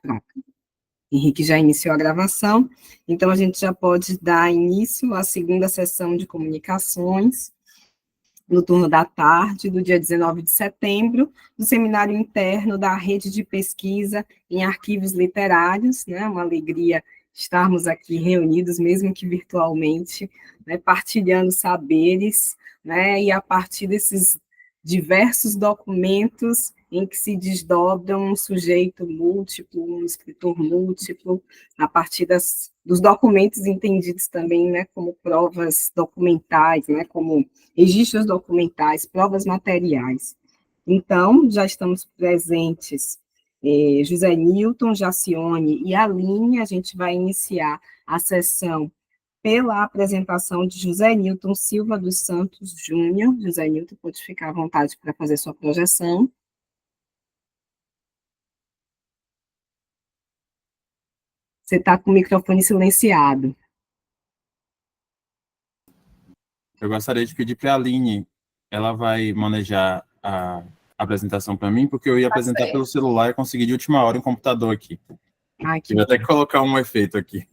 Pronto. Henrique já iniciou a gravação, então a gente já pode dar início à segunda sessão de comunicações, no turno da tarde, do dia 19 de setembro, do seminário interno da Rede de Pesquisa em Arquivos Literários, né, uma alegria estarmos aqui reunidos, mesmo que virtualmente, né, partilhando saberes, né, e a partir desses diversos documentos em que se desdobram um sujeito múltiplo, um escritor múltiplo, a partir dos documentos entendidos também, né, como provas documentais, né, como registros documentais, provas materiais. Então, já estamos presentes José Newton, Jacione e Aline. A gente vai iniciar a sessão pela apresentação de José Newton Silva dos Santos Júnior. José Newton, pode ficar à vontade para fazer sua projeção. Você está com o microfone silenciado. Eu gostaria de pedir para a Aline, ela vai manejar a apresentação para mim, porque eu ia apresentar pelo celular e consegui de última hora um computador aqui. Eu vou até colocar um efeito aqui.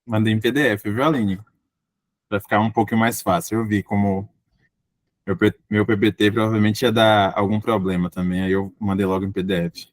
Mandei em PDF, viu, Aline? Para ficar um pouco mais fácil. Eu vi como meu PPT provavelmente ia dar algum problema também, aí eu mandei logo em PDF.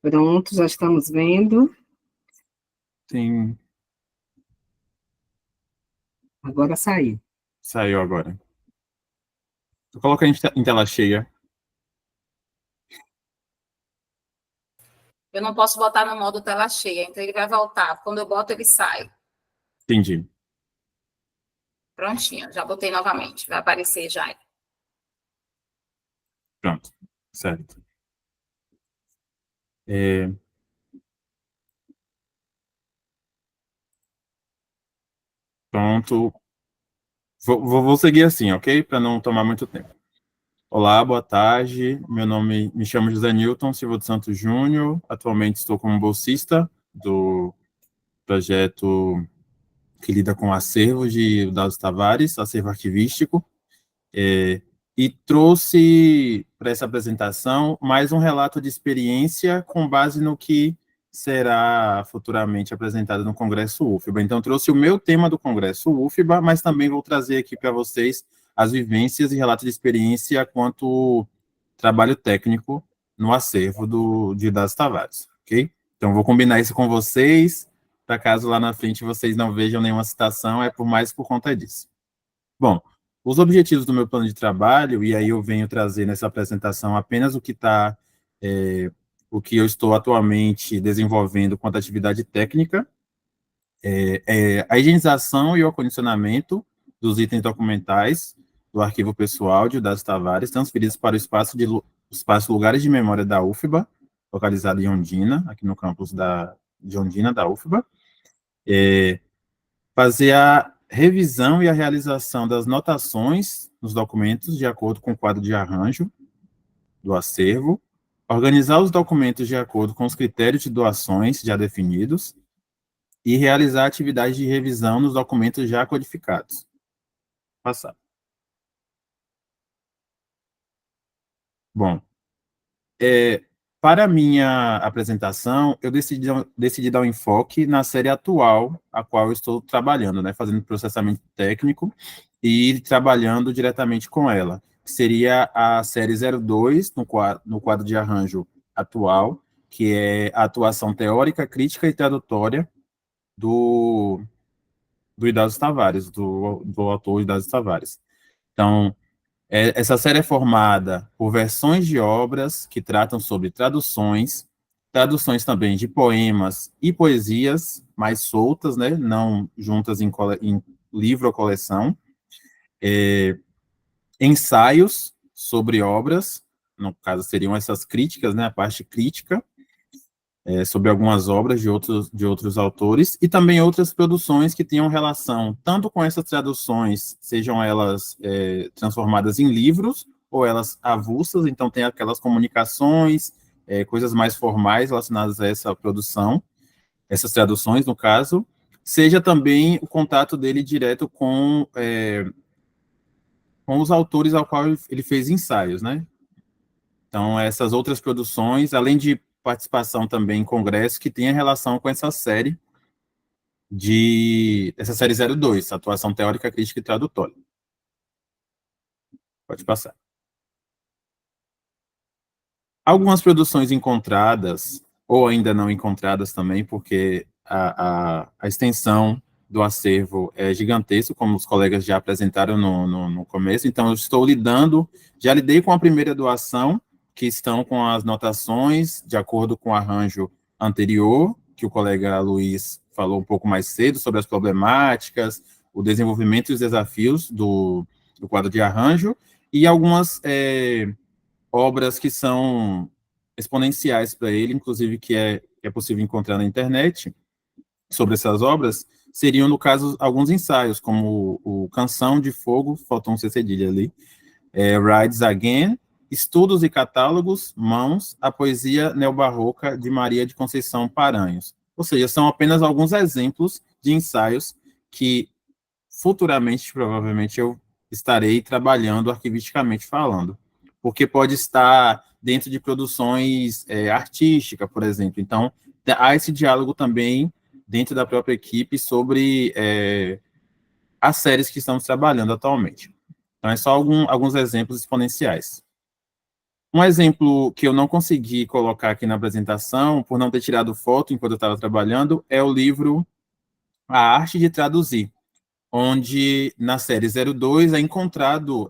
Pronto, já estamos vendo. Sim. Agora saiu. Saiu agora. Vou colocar em tela cheia. Eu não posso botar no modo tela cheia, então ele vai voltar. Quando eu boto, ele sai. Entendi. Prontinho, já botei novamente. Vai aparecer já. Pronto, certo. Pronto. Vou seguir assim, ok? Para não tomar muito tempo. Olá, boa tarde. Me chamo José Newton Silva dos Santos Júnior. Atualmente estou como bolsista do projeto que lida com acervos de Dados Tavares, acervo arquivístico, e trouxe para essa apresentação mais um relato de experiência com base no que será futuramente apresentado no Congresso UFBA. Então, trouxe o meu tema do Congresso UFBA, mas também vou trazer aqui para vocês as vivências e relato de experiência quanto trabalho técnico no acervo de Dados Tavares, ok? Então, vou combinar isso com vocês, para caso lá na frente vocês não vejam nenhuma citação, é por conta disso. Bom, os objetivos do meu plano de trabalho, e aí eu venho trazer nessa apresentação apenas o que eu estou atualmente desenvolvendo quanto atividade técnica, a higienização e o acondicionamento dos itens documentais do arquivo pessoal de Dados Tavares, transferidos para o espaço Lugares de Memória da UFBA, localizado em Ondina, aqui no campus de Ondina, da UFBA, fazer a revisão e a realização das notações nos documentos de acordo com o quadro de arranjo do acervo, organizar os documentos de acordo com os critérios de doações já definidos e realizar atividades de revisão nos documentos já codificados. Passar. Bom, Para a minha apresentação, eu decidi dar um enfoque na série atual, a qual eu estou trabalhando, né, fazendo processamento técnico e trabalhando diretamente com ela, que seria a série 02, no quadro de arranjo atual, que é a atuação teórica, crítica e tradutória do Idazo Tavares, do autor Idazo Tavares. Então, essa série é formada por versões de obras que tratam sobre traduções, traduções também de poemas e poesias mais soltas, né, não juntas em livro ou coleção, ensaios sobre obras, no caso seriam essas críticas, né, a parte crítica, sobre algumas obras de outros autores, e também outras produções que tenham relação tanto com essas traduções, sejam elas transformadas em livros, ou elas avulsas, então tem aquelas comunicações, coisas mais formais relacionadas a essa produção, essas traduções, no caso, seja também o contato dele direto com os autores ao qual ele fez ensaios, né? Então, essas outras produções, além de participação também em congressos, que tem relação com essa série essa série 02, Atuação Teórica, Crítica e Tradutória. Pode passar. Algumas produções encontradas, ou ainda não encontradas também, porque a extensão do acervo é gigantesco, como os colegas já apresentaram no começo, então eu estou já lidei com a primeira doação, que estão com as notações de acordo com o arranjo anterior, que o colega Luiz falou um pouco mais cedo, sobre as problemáticas, o desenvolvimento e os desafios do quadro de arranjo, e algumas obras que são exponenciais para ele, inclusive que é possível encontrar na internet, sobre essas obras, seriam, no caso, alguns ensaios, como o Canção de Fogo, faltou um C cedilha ali, Rides Again, Estudos e Catálogos, Mãos, a Poesia Neobarroca de Maria de Conceição Paranhos. Ou seja, são apenas alguns exemplos de ensaios que futuramente, provavelmente, eu estarei trabalhando arquivisticamente falando, porque pode estar dentro de produções artísticas, por exemplo. Então, há esse diálogo também dentro da própria equipe sobre as séries que estamos trabalhando atualmente. Então, é só alguns exemplos exponenciais. Um exemplo que eu não consegui colocar aqui na apresentação, por não ter tirado foto enquanto eu estava trabalhando, é o livro A Arte de Traduzir, onde na série 02 é encontrado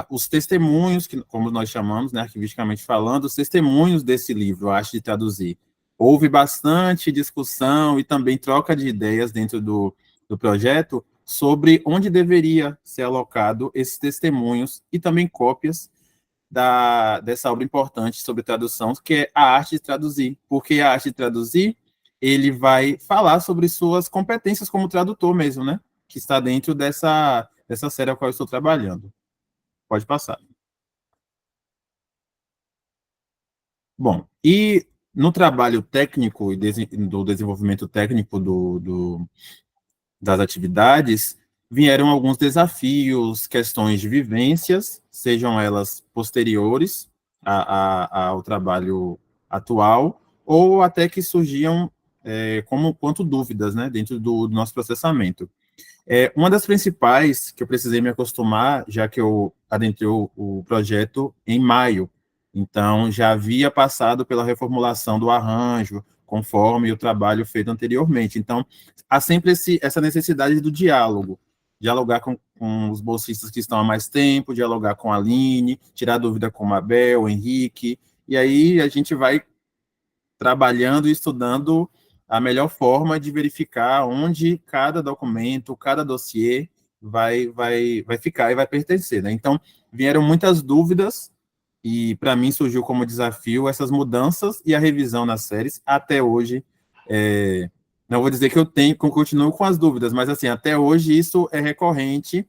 os testemunhos, que, como nós chamamos, né, arquivisticamente falando, os testemunhos desse livro, A Arte de Traduzir. Houve bastante discussão e também troca de ideias dentro do projeto sobre onde deveria ser alocado esses testemunhos e também cópias dessa obra importante sobre tradução, que é A Arte de Traduzir. Porque a arte de traduzir, ele vai falar sobre suas competências como tradutor mesmo, né? Que está dentro dessa série a qual eu estou trabalhando. Pode passar. Bom, e no trabalho técnico e do desenvolvimento técnico das atividades, vieram alguns desafios, questões de vivências, sejam elas posteriores ao trabalho atual, ou até que surgiam quanto dúvidas, né, dentro do nosso processamento. Uma das principais que eu precisei me acostumar, já que eu adentrei o projeto em maio, então já havia passado pela reformulação do arranjo, conforme o trabalho feito anteriormente. Então, há sempre essa necessidade do dialogar com os bolsistas que estão há mais tempo, dialogar com a Aline, tirar dúvida com o Mabel, o Henrique, e aí a gente vai trabalhando e estudando a melhor forma de verificar onde cada documento, cada dossiê vai ficar e vai pertencer, né? Então, vieram muitas dúvidas e, para mim, surgiu como desafio essas mudanças e a revisão nas séries. Até hoje, não vou dizer que eu continuo com as dúvidas, mas, assim, até hoje isso é recorrente,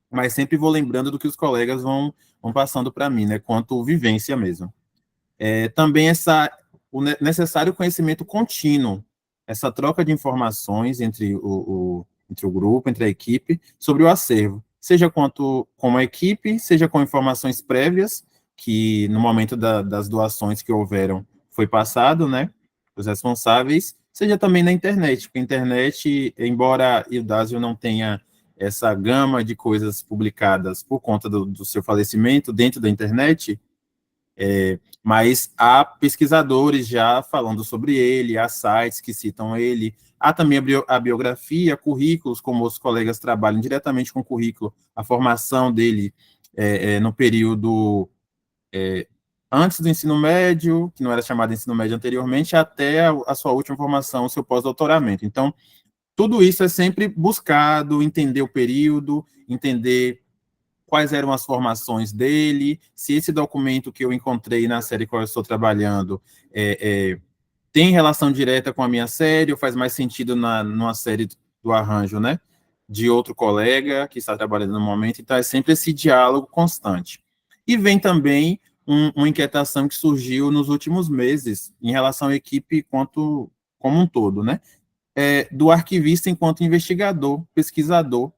mas sempre vou lembrando do que os colegas vão passando para mim, né? Quanto vivência mesmo. Também o necessário conhecimento contínuo, essa troca de informações entre o grupo, entre a equipe, sobre o acervo, seja como a equipe, seja com informações prévias que no momento das doações que houveram foi passado, né, os responsáveis, seja também na internet, porque a internet, embora o Eudásio não tenha essa gama de coisas publicadas por conta do seu falecimento dentro da internet, mas há pesquisadores já falando sobre ele, há sites que citam ele, há também a biografia, currículos, como os colegas trabalham diretamente com o currículo, a formação dele no período antes do ensino médio, que não era chamado de ensino médio anteriormente, até a sua última formação, o seu pós-doutoramento. Então, tudo isso é sempre buscado, entender o período, entender quais eram as formações dele, se esse documento que eu encontrei na série que eu estou trabalhando tem relação direta com a minha série, ou faz mais sentido numa série do arranjo, né, de outro colega que está trabalhando no momento. Então, é sempre esse diálogo constante. E vem também uma inquietação que surgiu nos últimos meses em relação à equipe como um todo, né, do arquivista enquanto investigador, pesquisador,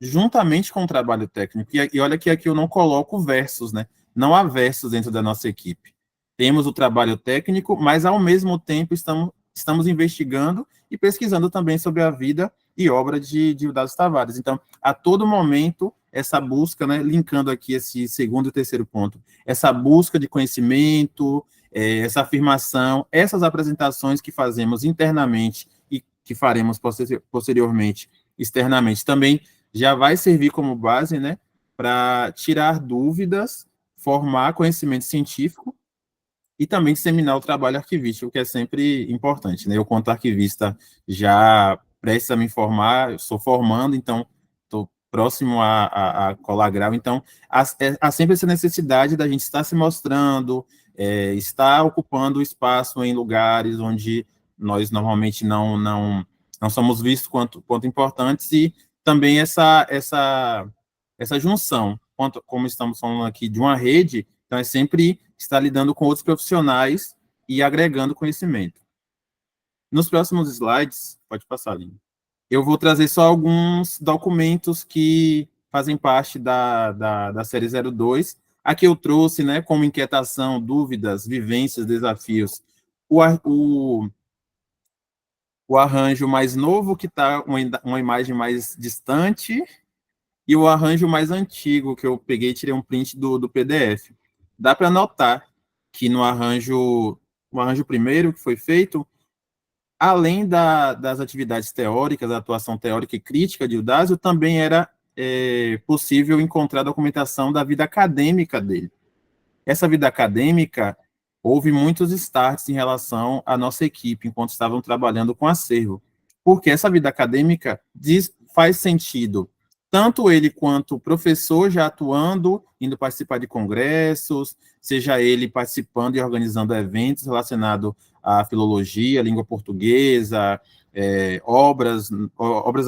juntamente com o trabalho técnico. E olha que aqui eu não coloco versos, né? Não há versos dentro da nossa equipe. Temos o trabalho técnico, mas ao mesmo tempo estamos investigando e pesquisando também sobre a vida e obra de Eudásio Tavares. Então, a todo momento, essa busca, né, linkando aqui esse segundo e terceiro ponto, essa busca de conhecimento, essa afirmação, essas apresentações que fazemos internamente e que faremos posteriormente externamente, também já vai servir como base, né, para tirar dúvidas, formar conhecimento científico e também disseminar o trabalho arquivístico, que é sempre importante, né? Eu, quanto arquivista, já prestes a me formar, eu estou formando, então estou próximo a colar grau, então há sempre essa necessidade da gente estar se mostrando, estar ocupando espaço em lugares onde nós normalmente não somos vistos quanto importantes, e também essa junção, como estamos falando aqui de uma rede, então é sempre estar lidando com outros profissionais e agregando conhecimento. Nos próximos slides, pode passar, Lina, eu vou trazer só alguns documentos que fazem parte da série 02. Aqui eu trouxe, né, como inquietação, dúvidas, vivências, desafios, o arranjo mais novo, que está uma imagem mais distante, e o arranjo mais antigo, que eu peguei e tirei um print do PDF. Dá para notar que no arranjo primeiro que foi feito, além das atividades teóricas, da atuação teórica e crítica de Eudásio, também era possível encontrar documentação da vida acadêmica dele. Essa vida acadêmica, houve muitos starts em relação à nossa equipe, enquanto estavam trabalhando com acervo, porque essa vida acadêmica faz sentido, tanto ele quanto professor já atuando, indo participar de congressos, seja ele participando e organizando eventos relacionados à filologia, língua portuguesa, obras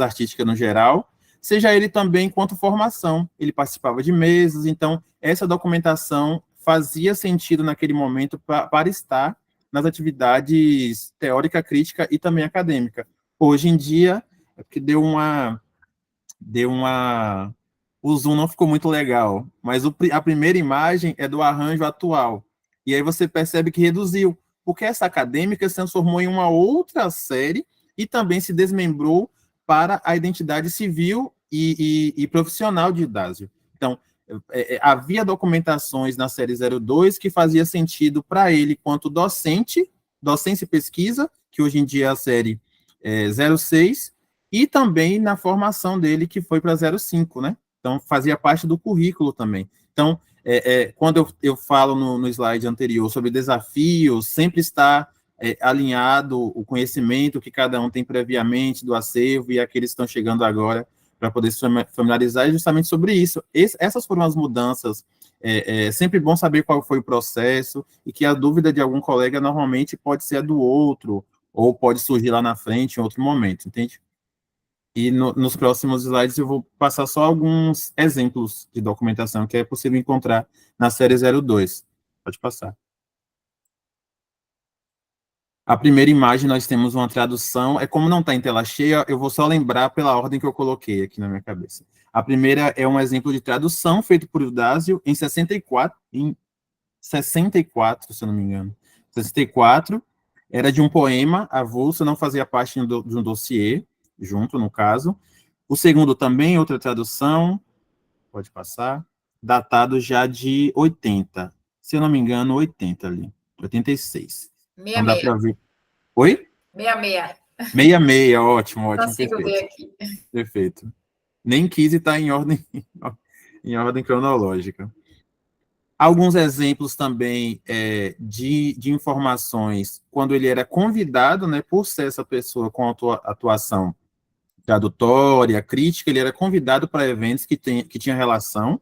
artísticas no geral, seja ele também quanto formação, ele participava de mesas. Então essa documentação fazia sentido naquele momento para estar nas atividades teórica, crítica e também acadêmica. Hoje em dia, é porque o zoom não ficou muito legal, mas a primeira imagem é do arranjo atual, e aí você percebe que reduziu, porque essa acadêmica se transformou em uma outra série e também se desmembrou para a identidade civil e profissional de Eudásio. Então, havia documentações na série 02 que fazia sentido para ele quanto docência e pesquisa, que hoje em dia é a série 06, e também na formação dele, que foi para 05, né? Então, fazia parte do currículo também. Então, quando eu falo no slide anterior sobre desafios, sempre está alinhado o conhecimento que cada um tem previamente do acervo e aqueles que estão chegando agora para poder se familiarizar, justamente sobre isso. Essas foram as mudanças. É sempre bom saber qual foi o processo, e que a dúvida de algum colega normalmente pode ser a do outro, ou pode surgir lá na frente em outro momento, entende? E nos próximos slides eu vou passar só alguns exemplos de documentação que é possível encontrar na série 02. Pode passar. A primeira imagem, nós temos uma tradução, como não está em tela cheia, eu vou só lembrar pela ordem que eu coloquei aqui na minha cabeça. A primeira é um exemplo de tradução feito por Eudásio em 64, 64, se eu não me engano. 64 era de um poema avulso, não fazia parte de um dossiê, junto, no caso. O segundo também, outra tradução, pode passar, datado já de 80. Se eu não me engano, 80 ali. 86. Então dá 66. para ver. Oi? 66. 66, ótimo, ótimo, Consigo ver perfeito. aqui. Perfeito. Nem quis estar em ordem, em ordem cronológica. Alguns exemplos também de informações, quando ele era convidado, né, por ser essa pessoa com atuação tradutória, crítica, ele era convidado para eventos que tinha relação,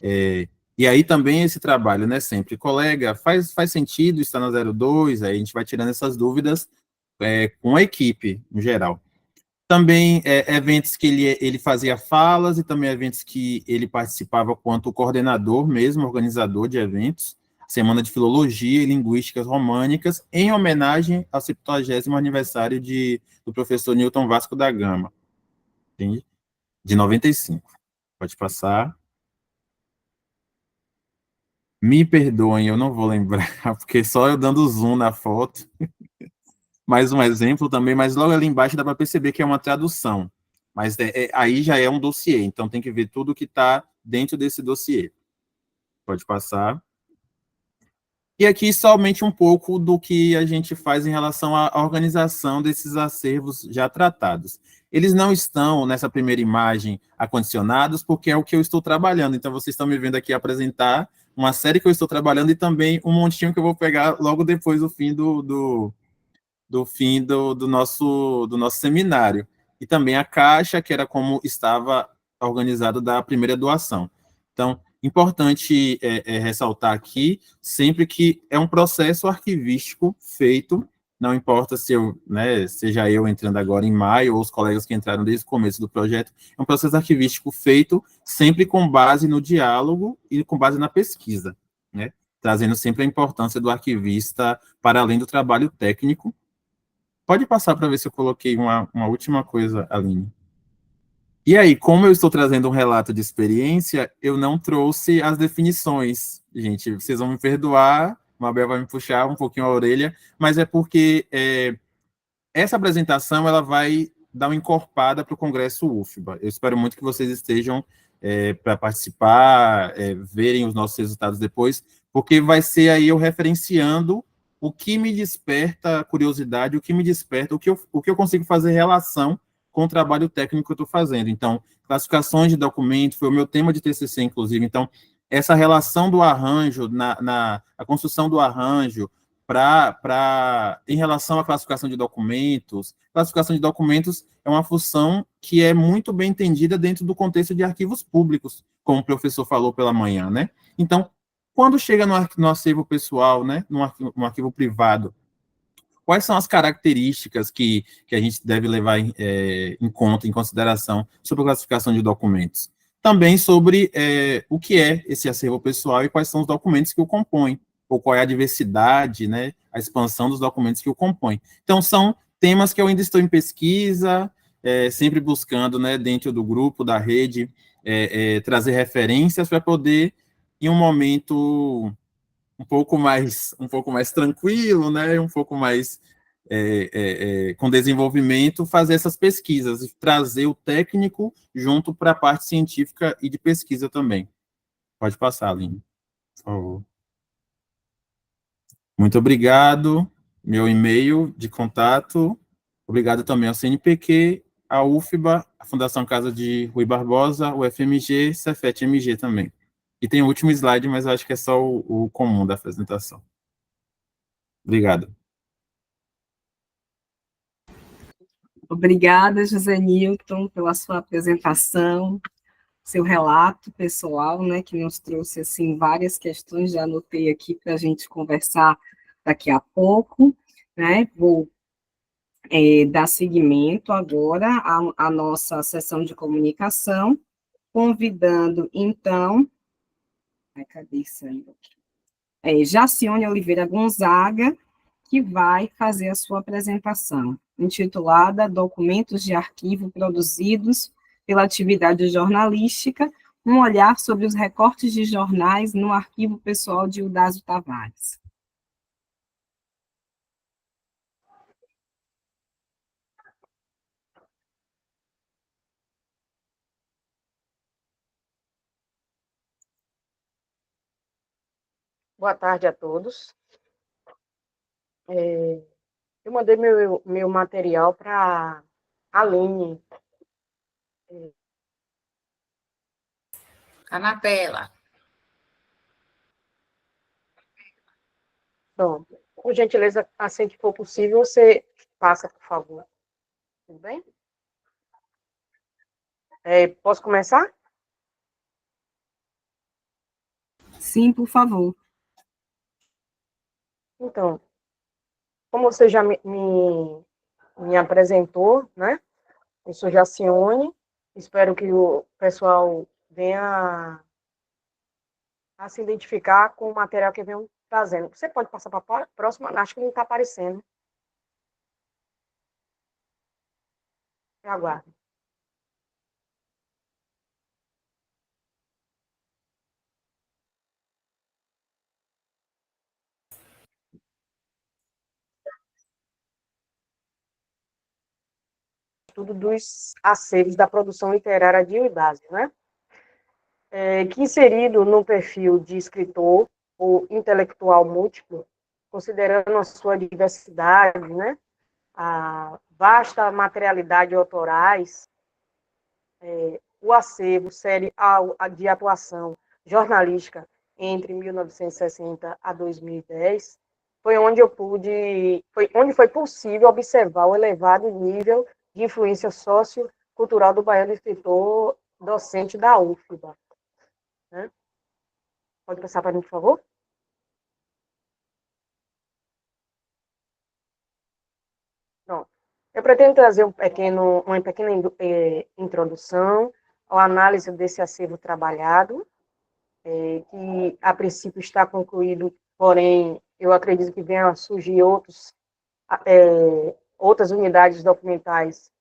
e aí também esse trabalho, né, sempre, colega, faz sentido estar na 02, aí a gente vai tirando essas dúvidas com a equipe, em geral. Também eventos que ele fazia falas e também eventos que ele participava quanto coordenador mesmo, organizador de eventos, Semana de Filologia e Linguísticas Românicas, em homenagem ao 70º aniversário do professor Newton Vasco da Gama, entende? De 95. Pode passar. Me perdoem, eu não vou lembrar, porque só eu dando zoom na foto. Mais um exemplo também, mas logo ali embaixo dá para perceber que é uma tradução. Mas aí já é um dossiê, então tem que ver tudo que está dentro desse dossiê. Pode passar. E aqui somente um pouco do que a gente faz em relação à organização desses acervos já tratados. Eles não estão, nessa primeira imagem, acondicionados, porque é o que eu estou trabalhando. Então, vocês estão me vendo aqui apresentar uma série que eu estou trabalhando e também um montinho que eu vou pegar logo depois do fim do nosso seminário. E também a caixa, que era como estava organizado da primeira doação. Então, importante ressaltar aqui, sempre que é um processo arquivístico feito, não importa se seja eu entrando agora em maio, ou os colegas que entraram desde o começo do projeto, é um processo arquivístico feito sempre com base no diálogo e com base na pesquisa, né? Trazendo sempre a importância do arquivista para além do trabalho técnico. Pode passar para ver se eu coloquei uma última coisa, Aline. E aí, como eu estou trazendo um relato de experiência, eu não trouxe as definições. Gente, vocês vão me perdoar, a Mabel vai me puxar um pouquinho a orelha, mas é porque essa apresentação ela vai dar uma encorpada para o Congresso UFBA. Eu espero muito que vocês estejam para participar, verem os nossos resultados depois, porque vai ser aí eu referenciando o que me desperta curiosidade, o que me desperta, o que eu consigo fazer relação com o trabalho técnico que eu estou fazendo. Então, classificações de documento, foi o meu tema de TCC, inclusive. Então, essa relação do arranjo, a construção do arranjo, em relação à classificação de documentos é uma função que é muito bem entendida dentro do contexto de arquivos públicos, como o professor falou pela manhã, né? Então, quando chega no acervo pessoal, né, no arquivo privado, quais são as características que a gente deve levar em conta, em consideração, sobre a classificação de documentos? Também sobre o que é esse acervo pessoal e quais são os documentos que o compõem, ou qual é a diversidade, né, a expansão dos documentos que o compõem. Então, são temas que eu ainda estou em pesquisa, sempre buscando, né, dentro do grupo, da rede, trazer referências para poder, em um momento um pouco mais tranquilo, né, um pouco mais com desenvolvimento, fazer essas pesquisas e trazer o técnico junto para a parte científica e de pesquisa também. Pode passar, Aline, por favor. Muito obrigado. Meu e-mail de contato. Obrigado também ao CNPq, à UFBA, à Fundação Casa de Rui Barbosa, o FMG, Cefet-MG também. E tem o último slide, mas acho que é só o comum da apresentação. Obrigado. Obrigada, José Newton, pela sua apresentação, seu relato pessoal, né, que nos trouxe, assim, várias questões, já anotei aqui para a gente conversar daqui a pouco, né, vou dar seguimento agora à nossa sessão de comunicação, convidando, então, cadê isso aí? Jacione Oliveira Gonzaga, que vai fazer a sua apresentação, intitulada Documentos de Arquivo Produzidos pela Atividade Jornalística, Um olhar sobre os recortes de jornais no arquivo pessoal de Eudásio Tavares. Boa tarde a todos. Eu mandei meu material para a Aline. Está na tela. Então, por gentileza, assim que for possível, você passa, por favor. Tudo bem? Posso começar? Sim, por favor. Então, como você já me apresentou, né? Eu sou Jacione, espero que o pessoal venha a se identificar com o material que venham trazendo. Você pode passar para a próxima? Acho que não está aparecendo. Eu aguardo. Tudo dos acervos da produção literária de Eudásio, né? Que inserido no perfil de escritor ou intelectual múltiplo, considerando a sua diversidade, né? A vasta materialidade autorais, o acervo série de atuação jornalística entre 1960 a 2010, foi onde foi possível observar o elevado nível de influência sociocultural do baiano escritor docente da UFBA. Né? Pode passar para mim, por favor? Pronto. Eu pretendo trazer uma pequena introdução à análise desse acervo trabalhado, que a princípio está concluído, porém, eu acredito que venham a surgir outras unidades documentais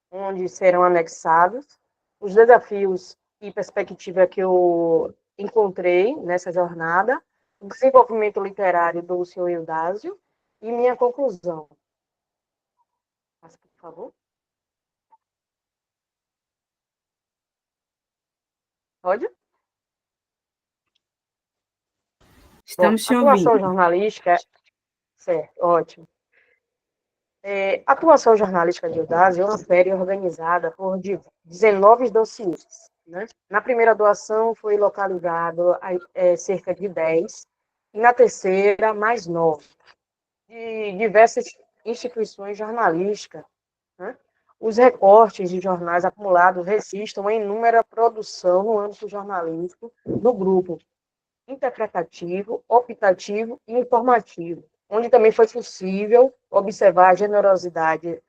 onde serão anexados os desafios e perspectiva que eu encontrei nessa jornada, o desenvolvimento literário do senhor Eudásio e minha conclusão. Passa, por favor. Pode? Estamos te Atuação ouvindo. jornalística, certo, ótimo. Atuação jornalística de Eudásio é uma série organizada por 19 dossiês. Né? Na primeira doação foi localizado cerca de 10, e na terceira, mais 9, de diversas instituições jornalísticas. Né? Os recortes de jornais acumulados registram a inúmera produção no âmbito jornalístico do grupo interpretativo, optativo e informativo, onde também foi possível observar a generosidade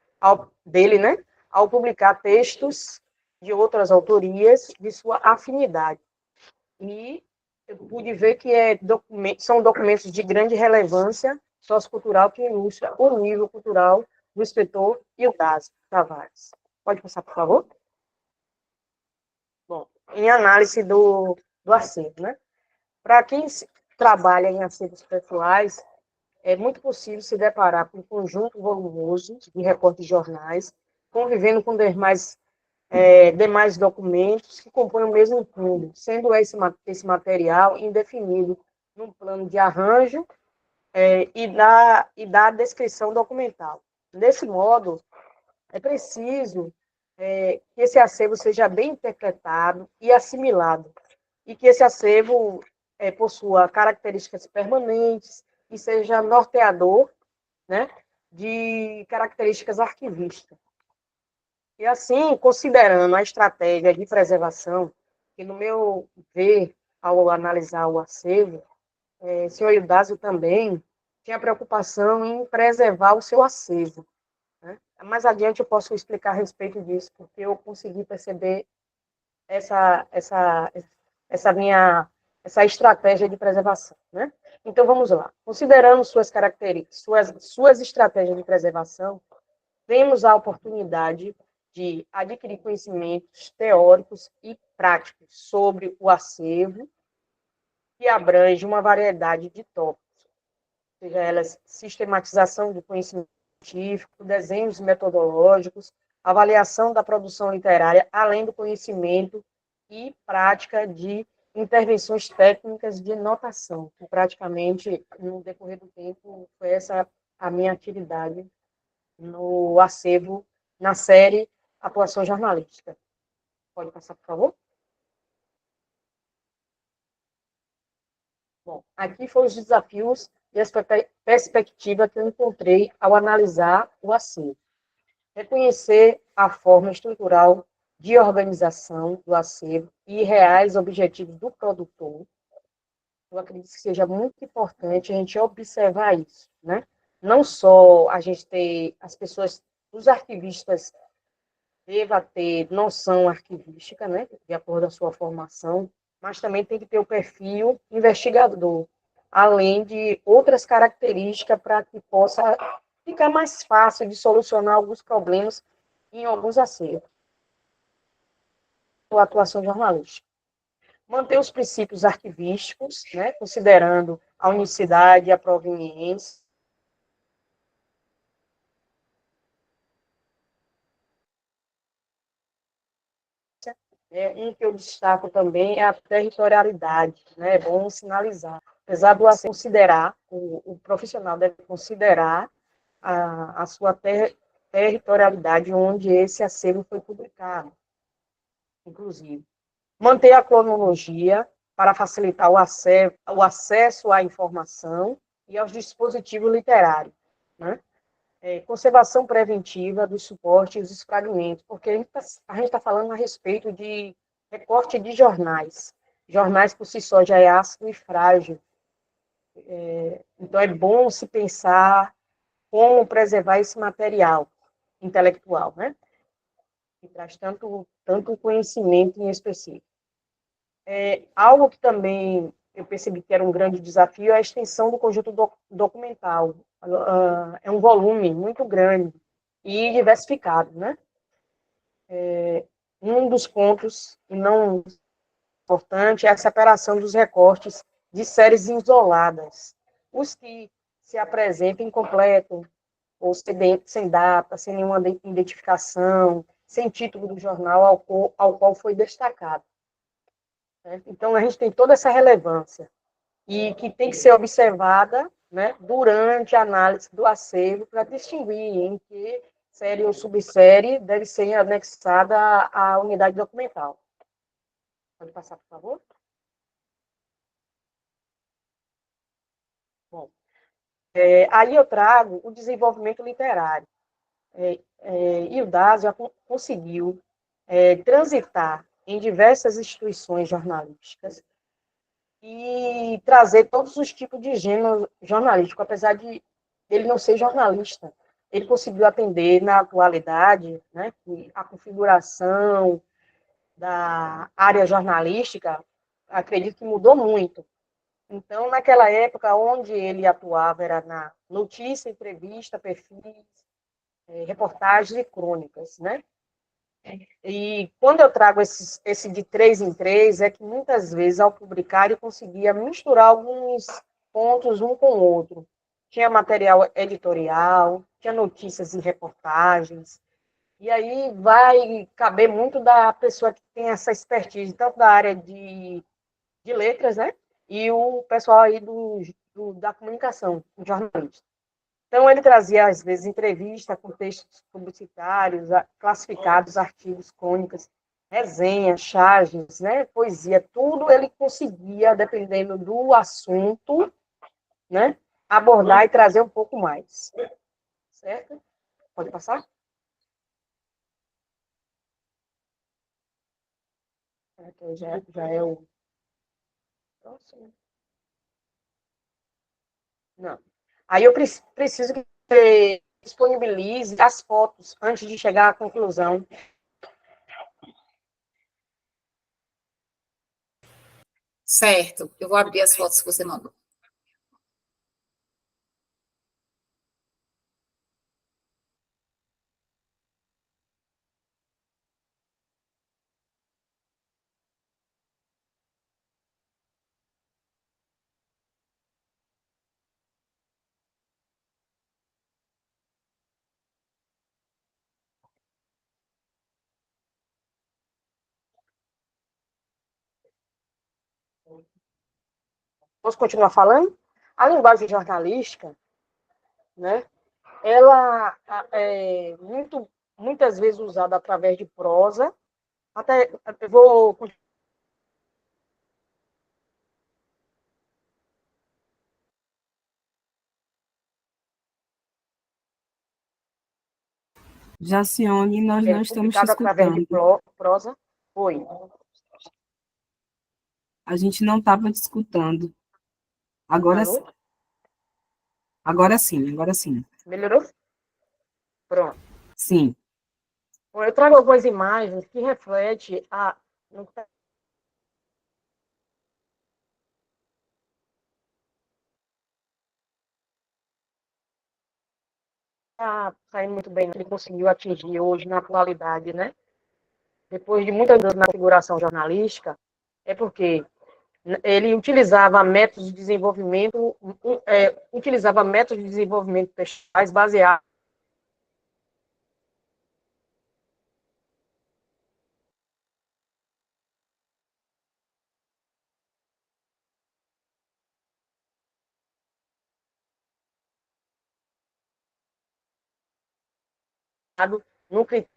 dele, né, ao publicar textos de outras autorias de sua afinidade. E eu pude ver que são documentos de grande relevância sociocultural que ilustram o nível cultural do escritor Eudásio Tavares. Pode passar, por favor? Bom, em análise do acervo, né? Para quem trabalha em acervos pessoais, é muito possível se deparar com um conjunto volumoso de recortes de jornais, convivendo com demais documentos que compõem o mesmo fundo, sendo esse material indefinido num plano de arranjo e da descrição documental. Desse modo, é preciso que esse acervo seja bem interpretado e assimilado, e que esse acervo possua características permanentes e seja norteador, né, de características arquivísticas. E assim, considerando a estratégia de preservação, que no meu ver, ao analisar o acervo, o senhor Eudásio também tinha preocupação em preservar o seu acervo. Né? Mais adiante eu posso explicar a respeito disso, porque eu consegui perceber essa estratégia de preservação. Né? Então, vamos lá. Considerando suas características, suas estratégias de preservação, vemos a oportunidade de adquirir conhecimentos teóricos e práticos sobre o acervo, que abrange uma variedade de tópicos, seja elas sistematização do conhecimento científico, desenhos metodológicos, avaliação da produção literária, além do conhecimento e prática de intervenções técnicas de notação. Que praticamente, no decorrer do tempo, foi essa a minha atividade no acervo, na série Atuação Jornalística. Pode passar, por favor? Bom, aqui foram os desafios e as perspectivas que eu encontrei ao analisar o acervo. Reconhecer a forma estrutural de organização do acervo e reais objetivos do produtor. Eu acredito que seja muito importante a gente observar isso, né? Não só a gente ter as pessoas, os arquivistas deva ter noção arquivística, né, de acordo com a sua formação, mas também tem que ter o perfil investigador, além de outras características para que possa ficar mais fácil de solucionar alguns problemas em alguns acertos. A atuação jornalística. Manter os princípios arquivísticos, né, considerando a unicidade e a proveniência, um que eu destaco também é a territorialidade, né? É bom sinalizar. Apesar do acervo considerar, o profissional deve considerar a sua territorialidade onde esse acervo foi publicado, inclusive. Manter a cronologia para facilitar o acesso à informação e aos dispositivos literários, né? Conservação preventiva dos suportes e dos fragmentos, porque a gente tá falando a respeito de recorte de jornais. Jornais, por si só, já é ácido e frágil. Então, é bom se pensar como preservar esse material intelectual, né? Que traz tanto conhecimento em específico. Algo que também eu percebi que era um grande desafio é a extensão do conjunto documental. É um volume muito grande e diversificado, né? Um dos pontos, e não importante, é a separação dos recortes de séries isoladas. Os que se apresentam incompleto, ou sem data, sem nenhuma identificação, sem título do jornal ao qual foi destacado. Então, a gente tem toda essa relevância e que tem que ser observada, né, durante a análise do acervo para distinguir em que série ou subsérie deve ser anexada à unidade documental. Pode passar, por favor? Bom, aí eu trago o desenvolvimento literário. E o DAS já conseguiu transitar em diversas instituições jornalísticas e trazer todos os tipos de gênero jornalístico, apesar de ele não ser jornalista. Ele conseguiu atender na atualidade, né, a configuração da área jornalística, acredito que mudou muito. Então, naquela época, onde ele atuava era na notícia, entrevista, perfis, reportagens e crônicas, né? E quando eu trago esse de 3 em 3, é que muitas vezes, ao publicar, ele conseguia misturar alguns pontos um com o outro. Tinha material editorial, tinha notícias e reportagens, e aí vai caber muito da pessoa que tem essa expertise, tanto da área de letras, né? E o pessoal aí da comunicação, o jornalista. Então, ele trazia, às vezes, entrevista com textos publicitários, classificados, artigos, crônicas, resenhas, charges, né, poesia, tudo ele conseguia, dependendo do assunto, né, abordar e trazer um pouco mais. Certo? Pode passar? Aqui já é o próximo. Não. Aí eu preciso que você disponibilize as fotos antes de chegar à conclusão. Certo, eu vou abrir as fotos que você mandou. Posso continuar falando? A linguagem jornalística, né, ela é muitas vezes usada através de prosa. Até eu vou continuar. Jacione, nós não estamos te Publicado através de escutando. prosa. Oi. A gente não estava te escutando. Agora, Alô? agora sim, agora sim. Melhorou? Pronto. Sim. Bom, eu trago algumas imagens que refletem a. Não está saindo muito bem, ele conseguiu atingir hoje na atualidade, né? Depois de muitas anos na figuração jornalística, é porque ele utilizava métodos de desenvolvimento textuais baseados no critério.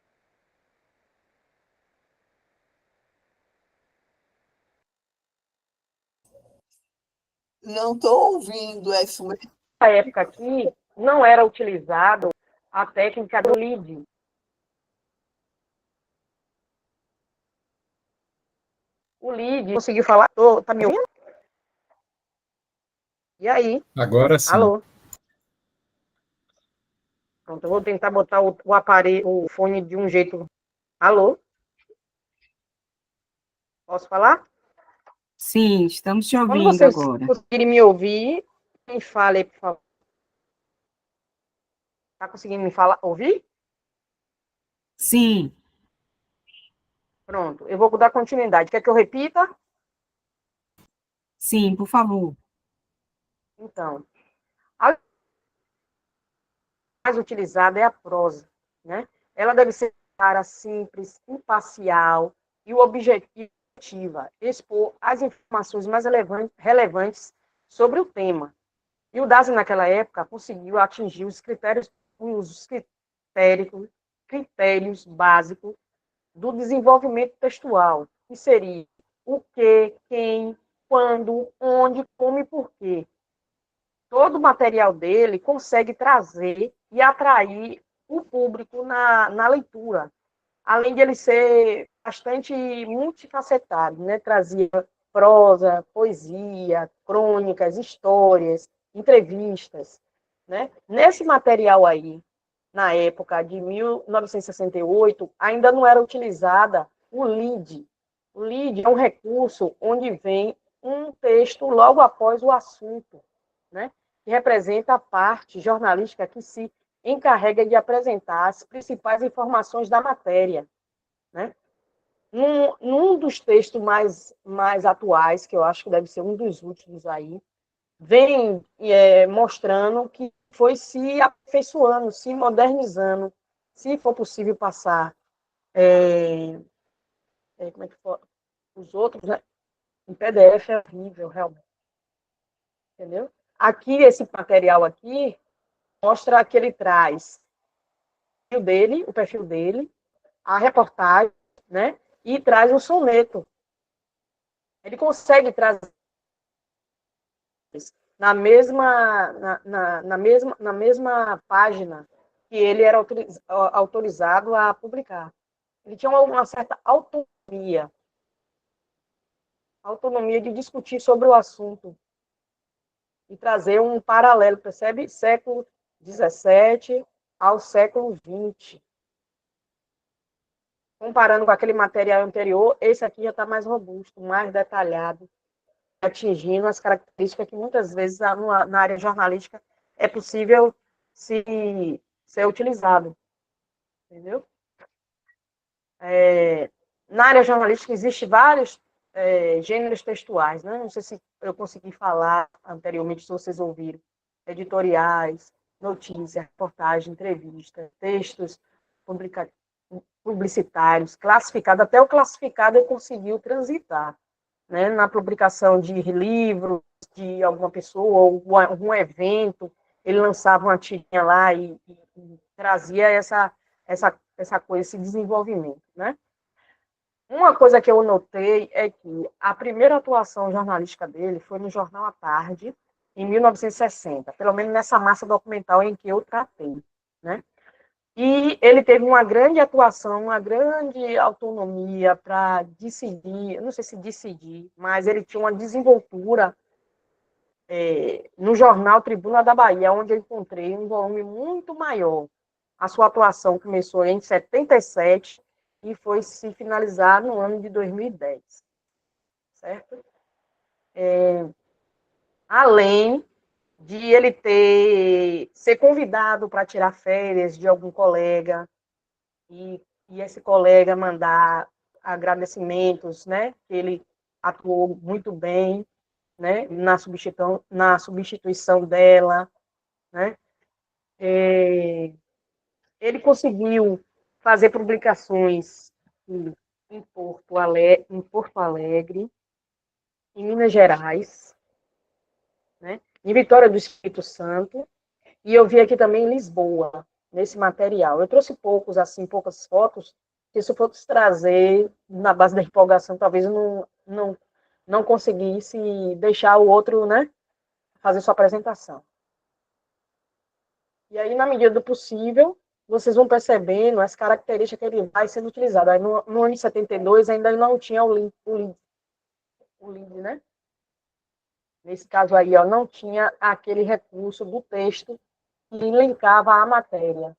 Não estou ouvindo essa. Na época aqui, não era utilizado a técnica do lead. O lead, conseguiu falar? Tá me ouvindo? E aí? Agora sim. Alô? Pronto, eu vou tentar botar o aparelho, o fone de um jeito. Alô? Posso falar? Sim, estamos te Quando ouvindo vocês agora. conseguirem me ouvir, me fale aí, por favor. Tá conseguindo me falar, ouvir? Sim, Pronto, eu vou dar continuidade. Quer que eu repita? sim, por favor. Então, a mais utilizada é a prosa, né? Ela deve ser clara, simples, imparcial e objetiva, expor as informações mais relevantes sobre o tema. E o Dasein, naquela época, conseguiu atingir os critérios básicos do desenvolvimento textual, que seria o que, quem, quando, onde, como e por quê. Todo o material dele consegue trazer e atrair o público na leitura, além de ele ser bastante multifacetado, né? Trazia prosa, poesia, crônicas, histórias, entrevistas, né? Nesse material aí, na época de 1968, ainda não era utilizada o lead. O lead é um recurso onde vem um texto logo após o assunto, né? Que representa a parte jornalística que se encarrega de apresentar as principais informações da matéria, né? Num dos textos mais atuais, que eu acho que deve ser um dos últimos aí, vem mostrando que foi se aperfeiçoando, se modernizando, se for possível passar como é que for, os outros, né? Em PDF é horrível, realmente, entendeu? Aqui, esse material aqui, mostra que ele traz o perfil dele, a reportagem, né? E traz um soneto. Ele consegue trazer na mesma página que ele era autorizado a publicar. Ele tinha uma certa autonomia de discutir sobre o assunto e trazer um paralelo, percebe? Século XVII ao século XX. Comparando com aquele material anterior, esse aqui já está mais robusto, mais detalhado, atingindo as características que muitas vezes na área jornalística é possível ser utilizado, entendeu? Na área jornalística existem vários gêneros textuais, né? Não sei se eu consegui falar anteriormente, se vocês ouviram. Editoriais, notícias, reportagem, entrevista, textos publicitários, classificados, até o classificado ele conseguiu transitar, né, na publicação de livros de alguma pessoa, ou algum evento, ele lançava uma tirinha lá e trazia essa coisa, esse desenvolvimento, né? Uma coisa que eu notei é que a primeira atuação jornalística dele foi no Jornal à Tarde, em 1960, pelo menos nessa massa documental em que eu tratei, né? E ele teve uma grande atuação, uma grande autonomia para decidir, não sei se decidir, mas ele tinha uma desenvoltura no jornal Tribuna da Bahia, onde eu encontrei um volume muito maior. A sua atuação começou em 77 e foi se finalizar no ano de 2010, certo? Além de ele ser convidado para tirar férias de algum colega, e esse colega mandar agradecimentos, né, que ele atuou muito bem, né, na substituição dela, né, ele conseguiu fazer publicações em Porto Alegre, em Minas Gerais, né, em Vitória do Espírito Santo, e eu vi aqui também em Lisboa, nesse material. Eu trouxe poucas fotos, que se eu fosse trazer na base da empolgação, talvez eu não conseguisse deixar o outro, né, fazer sua apresentação. E aí, na medida do possível, vocês vão percebendo as características que ele vai sendo utilizado. Aí, no ano de 72, ainda não tinha o link, né? Nesse caso aí, ó, não tinha aquele recurso do texto que linkava a matéria.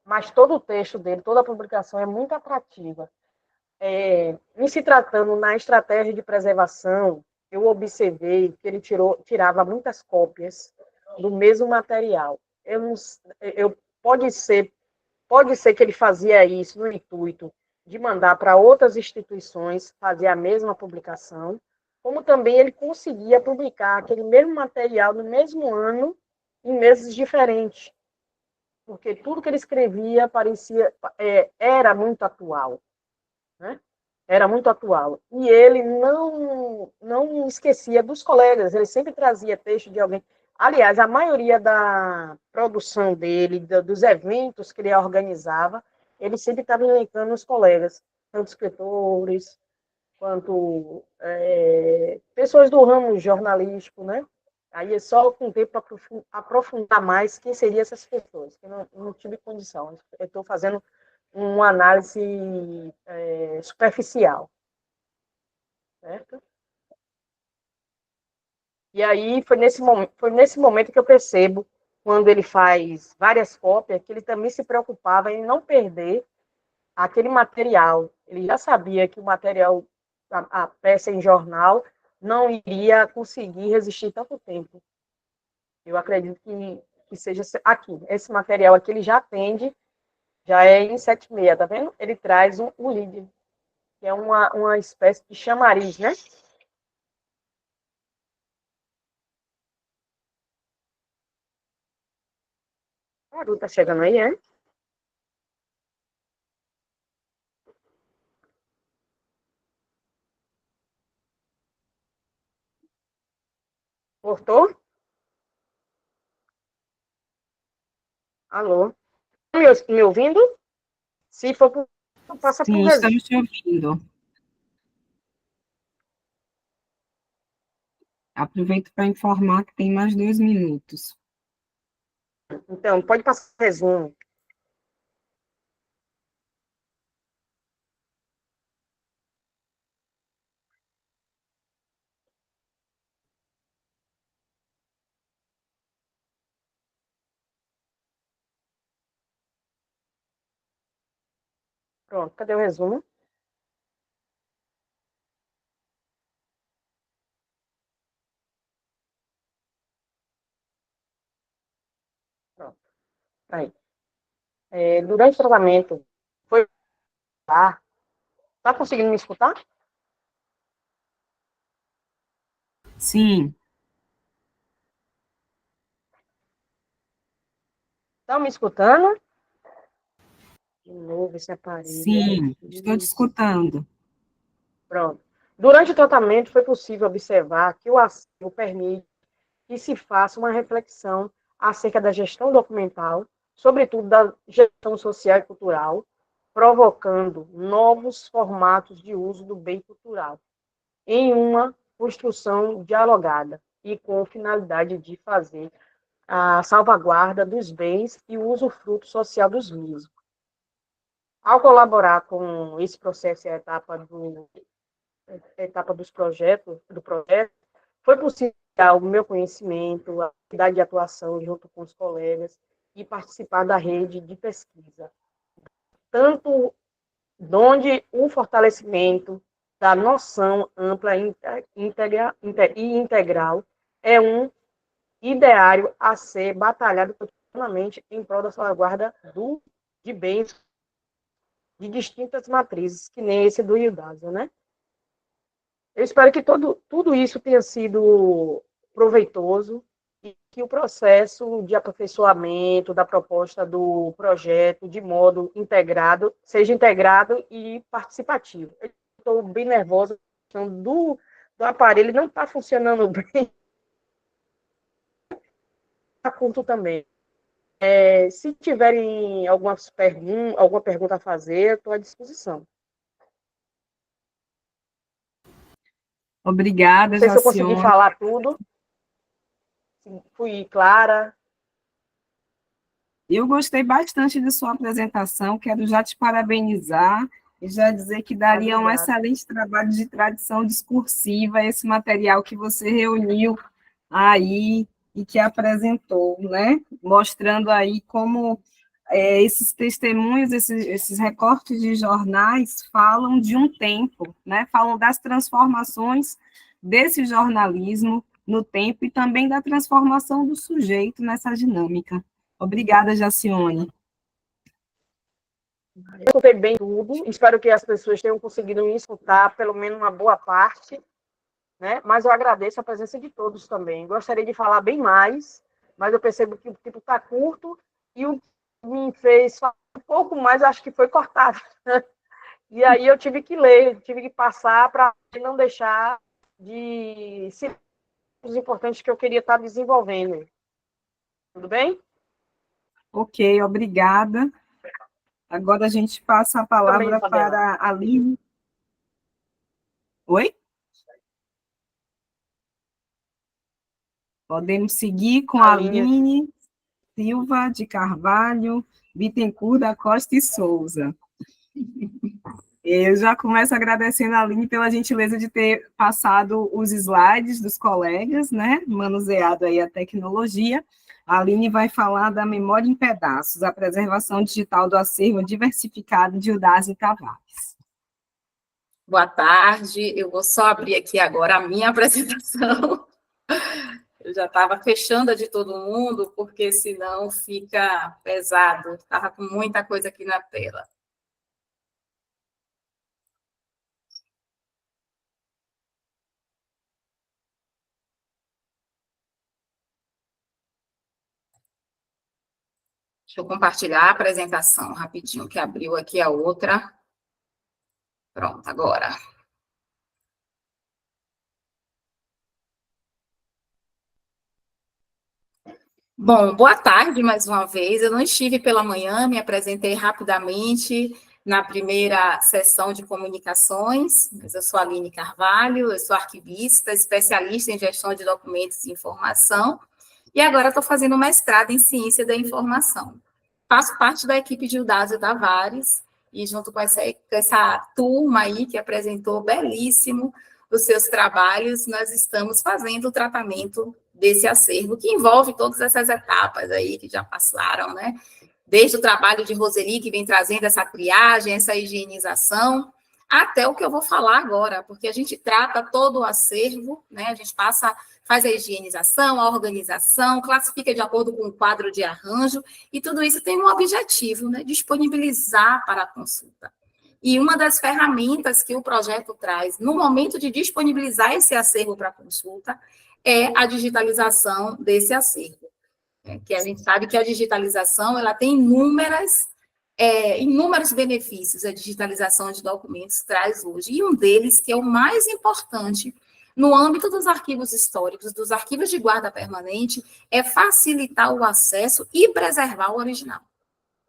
Mas todo o texto dele, toda a publicação é muito atrativa. Em se tratando na estratégia de preservação, eu observei que ele tirava muitas cópias do mesmo material. Pode ser que ele fazia isso no intuito de mandar para outras instituições fazer a mesma publicação, como também ele conseguia publicar aquele mesmo material no mesmo ano, em meses diferentes, porque tudo que ele escrevia era muito atual, né? Era muito atual. E ele não esquecia dos colegas, ele sempre trazia texto de alguém. Aliás, a maioria da produção dele, dos eventos que ele organizava, ele sempre estava elencando os colegas, tanto escritores, quanto pessoas do ramo jornalístico, né? Aí é só com o tempo para aprofundar mais quem seriam essas pessoas, que não tive condição. Eu estou fazendo uma análise superficial, certo? E aí foi nesse momento que eu percebo, quando ele faz várias cópias, que ele também se preocupava em não perder aquele material. Ele já sabia que o material, a peça em jornal, não iria conseguir resistir tanto tempo. Eu acredito que seja aqui. Esse material aqui ele já atende, já é em 7,6, tá vendo? Ele traz um lead, que é uma espécie de chamariz, né? A Aru tá chegando aí, é? Cortou? Alô? Me ouvindo? Se for, passa para o Sim, resumo. estamos te ouvindo. Aproveito para informar que tem mais 2 minutos. Então, pode passar o resumo. Pronto, cadê o resumo? Pronto, aí. Durante o tratamento, foi lá. Tá conseguindo me escutar? Sim, Estão me escutando? De novo esse aparelho, meu sim, estou te Deus. escutando. Pronto. Durante o tratamento, foi possível observar que o acervo permite que se faça uma reflexão acerca da gestão documental, sobretudo da gestão social e cultural, provocando novos formatos de uso do bem cultural, em uma construção dialogada e com finalidade de fazer a salvaguarda dos bens e o usufruto social dos mesmos. Ao colaborar com esse processo e a etapa do projeto, foi possível o meu conhecimento, a atividade de atuação junto com os colegas e participar da rede de pesquisa, tanto onde o fortalecimento da noção ampla e integral é um ideário a ser batalhado continuamente em prol da salvaguarda de bens de distintas matrizes, que nem esse do Ildasa, né? Eu espero que tudo isso tenha sido proveitoso e que o processo de aperfeiçoamento da proposta do projeto, de modo integrado, seja integrado e participativo. Eu estou bem nervosa, do aparelho não está funcionando bem, está curto também. Se tiverem alguma pergunta a fazer, estou à disposição. Obrigada, Não sei se eu consegui Jacione. falar tudo. Fui clara. Eu gostei bastante de sua apresentação, quero já te parabenizar e já dizer que daria um excelente trabalho de tradição discursiva esse material que você reuniu aí e que apresentou, né? Mostrando aí como esses testemunhos, esses recortes de jornais falam de um tempo, né? Falam das transformações desse jornalismo no tempo e também da transformação do sujeito nessa dinâmica. Obrigada, Jacione. Eu escutei bem tudo, espero que as pessoas tenham conseguido me escutar, pelo menos uma boa parte, né? Mas eu agradeço a presença de todos também. Gostaria de falar bem mais, mas eu percebo que o tempo está curto e o que me fez falar um pouco mais, acho que foi cortado. E aí eu tive que ler, tive que passar para não deixar de ser os importantes que eu queria estar desenvolvendo. Tudo bem? Ok, obrigada. Agora a gente passa a palavra para a Aline. Oi? Podemos seguir com a Aline Silva de Carvalho, Bittencourt da Costa e Souza. Eu já começo agradecendo a Aline pela gentileza de ter passado os slides dos colegas, né? Manuseado aí a tecnologia. A Aline vai falar da memória em pedaços, a preservação digital do acervo diversificado de Eudásio Tavares. Boa tarde, eu vou só abrir aqui agora a minha apresentação. Eu já estava fechando a de todo mundo, porque senão fica pesado. Estava com muita coisa aqui na tela. Deixa eu compartilhar a apresentação rapidinho, que abriu aqui a outra. Pronto, agora. Bom, boa tarde mais uma vez. Eu não estive pela manhã, me apresentei rapidamente na primeira sessão de comunicações, mas eu sou a Aline Carvalho, eu sou arquivista, especialista em gestão de documentos e informação, e agora estou fazendo mestrado em ciência da informação. Faço parte da equipe de Eudásio Tavares, e junto com essa turma aí que apresentou belíssimo os seus trabalhos, nós estamos fazendo o tratamento desse acervo, que envolve todas essas etapas aí que já passaram, né? Desde o trabalho de Roseli, que vem trazendo essa triagem, essa higienização, até o que eu vou falar agora, porque a gente trata todo o acervo, né? A gente faz a higienização, a organização, classifica de acordo com o quadro de arranjo, e tudo isso tem um objetivo, né? Disponibilizar para a consulta. E uma das ferramentas que o projeto traz no momento de disponibilizar esse acervo para consulta é a digitalização desse acervo. Que a gente sabe que a digitalização ela tem inúmeras inúmeros benefícios a digitalização de documentos traz hoje, e um deles, que é o mais importante, no âmbito dos arquivos históricos, dos arquivos de guarda permanente, é facilitar o acesso e preservar o original.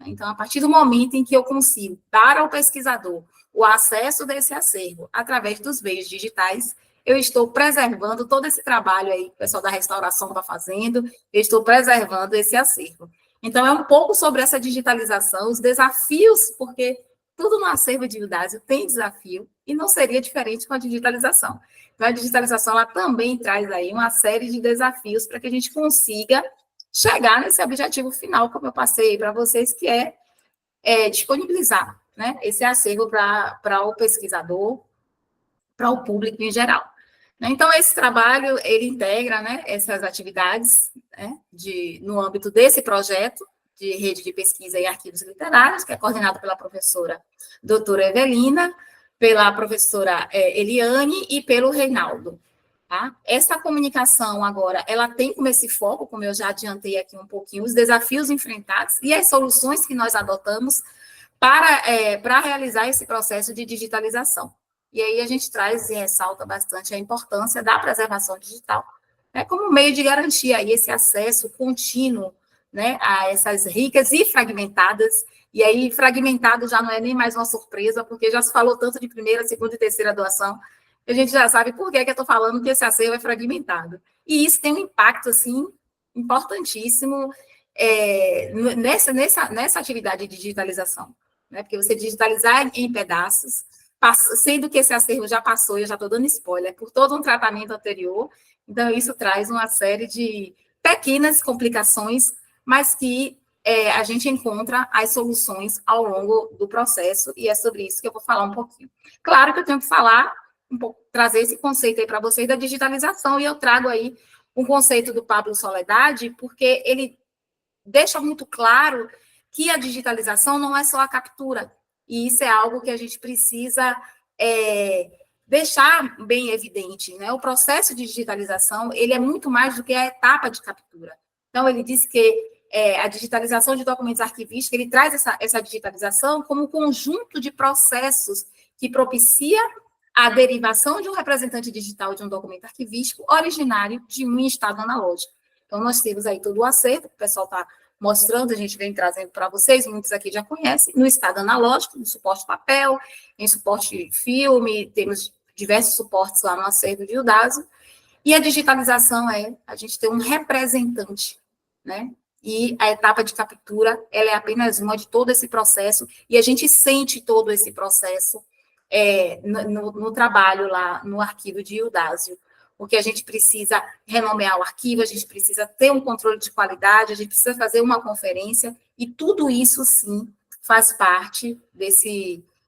Então, a partir do momento em que eu consigo dar ao pesquisador o acesso desse acervo através dos meios digitais, eu estou preservando todo esse trabalho aí que o pessoal da restauração está fazendo, eu estou preservando esse acervo. Então, é um pouco sobre essa digitalização, os desafios, porque tudo no acervo de Iudásio tem desafio, e não seria diferente com a digitalização. Então, a digitalização ela também traz aí uma série de desafios para que a gente consiga chegar nesse objetivo final, como eu passei para vocês, que é disponibilizar, né, esse acervo para o pesquisador, para o público em geral. Então, esse trabalho, ele integra, né, essas atividades, né, no âmbito desse projeto de rede de pesquisa e arquivos literários, que é coordenado pela professora doutora Evelina, pela professora Eliane e pelo Reinaldo. Tá? Essa comunicação agora, ela tem como esse foco, como eu já adiantei aqui um pouquinho, os desafios enfrentados e as soluções que nós adotamos para realizar esse processo de digitalização. E aí a gente traz e ressalta bastante a importância da preservação digital, né, como meio de garantir aí esse acesso contínuo, né, a essas ricas e fragmentadas. E aí, fragmentado já não é nem mais uma surpresa, porque já se falou tanto de primeira, segunda e terceira doação, que a gente já sabe por que eu estou falando que esse acervo é fragmentado. E isso tem um impacto, assim, importantíssimo nessa atividade de digitalização, né? Porque você digitalizar em pedaços, sendo que esse acervo já passou, eu já estou dando spoiler, por todo um tratamento anterior, então isso traz uma série de pequenas complicações, mas que a gente encontra as soluções ao longo do processo, e é sobre isso que eu vou falar um pouquinho. Claro que eu tenho que falar, trazer esse conceito aí para vocês da digitalização, e eu trago aí um conceito do Pablo Soledade, porque ele deixa muito claro que a digitalização não é só a captura, e isso é algo que a gente precisa deixar bem evidente, né? O processo de digitalização, ele é muito mais do que a etapa de captura. Então, ele diz que a digitalização de documentos arquivísticos, ele traz essa digitalização como um conjunto de processos que propicia a derivação de um representante digital de um documento arquivístico originário de um estado analógico. Então, nós temos aí todo o acerto, que o pessoal está mostrando, a gente vem trazendo para vocês, muitos aqui já conhecem, no estado analógico, no suporte papel, em suporte filme, temos diversos suportes lá no acervo de Iudásio, e a digitalização a gente ter um representante, né? E a etapa de captura, ela é apenas uma de todo esse processo, e a gente sente todo esse processo no trabalho lá no arquivo de Iudásio, porque a gente precisa renomear o arquivo, a gente precisa ter um controle de qualidade, a gente precisa fazer uma conferência, e tudo isso, sim, faz parte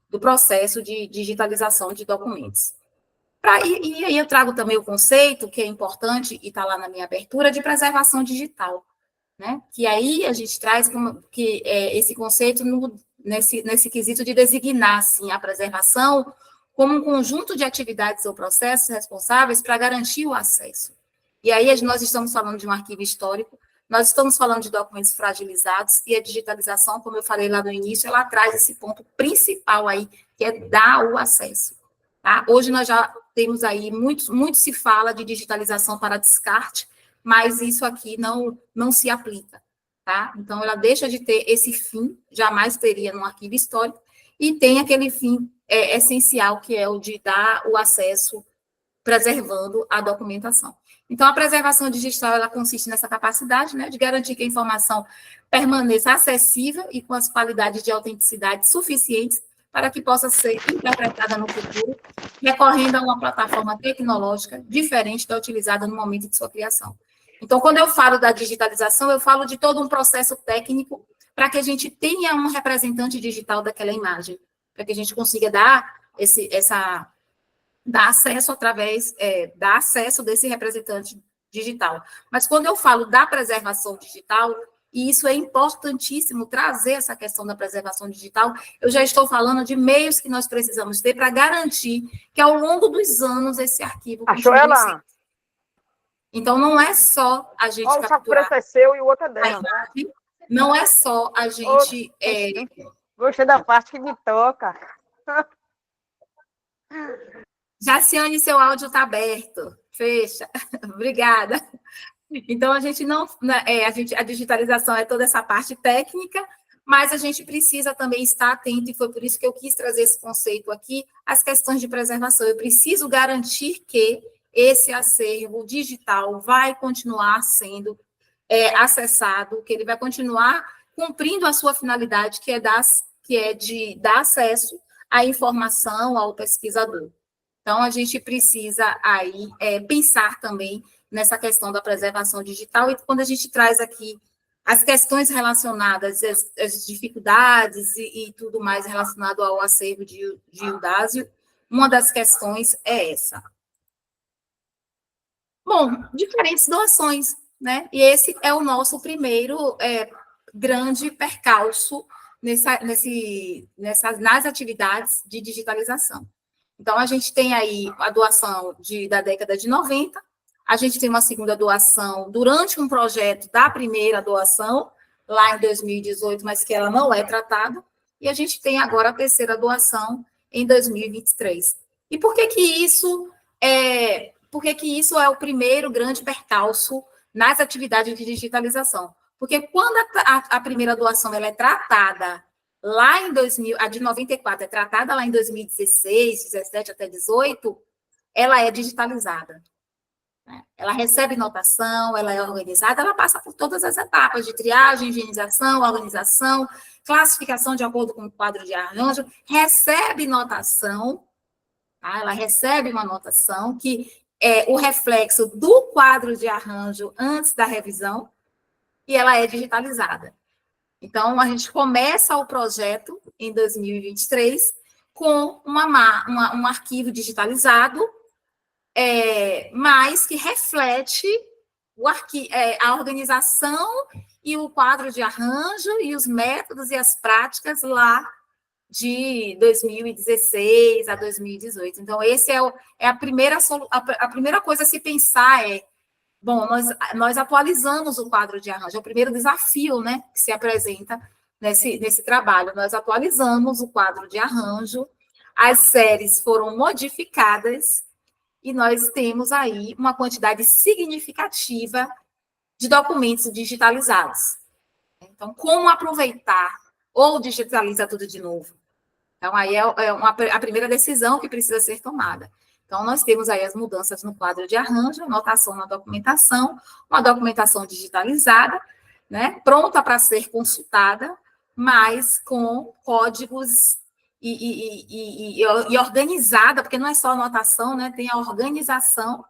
do processo de digitalização de documentos. E aí eu trago também o conceito, que é importante, e está lá na minha abertura, de preservação digital, né? Que aí a gente traz esse conceito nesse quesito de designar, assim, a preservação como um conjunto de atividades ou processos responsáveis para garantir o acesso. E aí nós estamos falando de um arquivo histórico, nós estamos falando de documentos fragilizados, e a digitalização, como eu falei lá no início, ela traz esse ponto principal aí, que é dar o acesso. Tá? Hoje nós já temos aí, muito se fala de digitalização para descarte, mas isso aqui não se aplica. Tá? Então, ela deixa de ter esse fim, jamais teria num arquivo histórico, e tem aquele fim essencial, que é o de dar o acesso, preservando a documentação. Então, a preservação digital, ela consiste nessa capacidade, né, de garantir que a informação permaneça acessível e com as qualidades de autenticidade suficientes para que possa ser interpretada no futuro, recorrendo a uma plataforma tecnológica diferente da utilizada no momento de sua criação. Então, quando eu falo da digitalização, eu falo de todo um processo técnico para que a gente tenha um representante digital daquela imagem, para que a gente consiga dar acesso dar acesso desse representante digital. Mas quando eu falo da preservação digital, e isso é importantíssimo, trazer essa questão da preservação digital, eu já estou falando de meios que nós precisamos ter para garantir que, ao longo dos anos, esse arquivo... Achou ela? Então, não é só a gente capturar... O saco é seu e o outro é dela. Não é só a gente Gostei da parte que me toca. Jaciane, seu áudio está aberto. Fecha. Obrigada. Então, a gente não. A digitalização é toda essa parte técnica, mas a gente precisa também estar atento, e foi por isso que eu quis trazer esse conceito aqui, as questões de preservação. Eu preciso garantir que esse acervo digital vai continuar sendo acessado, que ele vai continuar cumprindo a sua finalidade, que é de dar acesso à informação ao pesquisador. Então, a gente precisa aí pensar também nessa questão da preservação digital, e quando a gente traz aqui as questões relacionadas às dificuldades e tudo mais relacionado ao acervo de Eudásio, uma das questões é essa. Bom, diferentes doações, né? E esse é o nosso primeiro grande percalço nas atividades de digitalização. Então, a gente tem aí a doação da década de 90, a gente tem uma segunda doação durante um projeto da primeira doação, lá em 2018, mas que ela não é tratada, e a gente tem agora a terceira doação em 2023. E por que isso é o primeiro grande percalço nas atividades de digitalização? Porque quando a primeira doação ela é tratada lá em 2000, a de 94 é tratada lá em 2016, 17 até 18, ela é digitalizada. Ela recebe notação, ela é organizada, ela passa por todas as etapas de triagem, higienização, organização, classificação de acordo com o quadro de arranjo, recebe notação, tá? Ela recebe uma notação que é o reflexo do quadro de arranjo antes da revisão, e ela é digitalizada. Então, a gente começa o projeto em 2023 com um arquivo digitalizado, mas que reflete a organização e o quadro de arranjo e os métodos e as práticas lá de 2016 a 2018. Então, esse a primeira coisa a se pensar bom, nós atualizamos o quadro de arranjo, é o primeiro desafio, né, que se apresenta nesse trabalho. Nós atualizamos o quadro de arranjo, as séries foram modificadas e nós temos aí uma quantidade significativa de documentos digitalizados. Então, como aproveitar ou digitalizar tudo de novo? Então, aí a primeira decisão que precisa ser tomada. Então, nós temos aí as mudanças no quadro de arranjo, anotação na documentação, uma documentação digitalizada, né, pronta para ser consultada, mas com códigos e organizada, porque não é só anotação, né, tem a organização,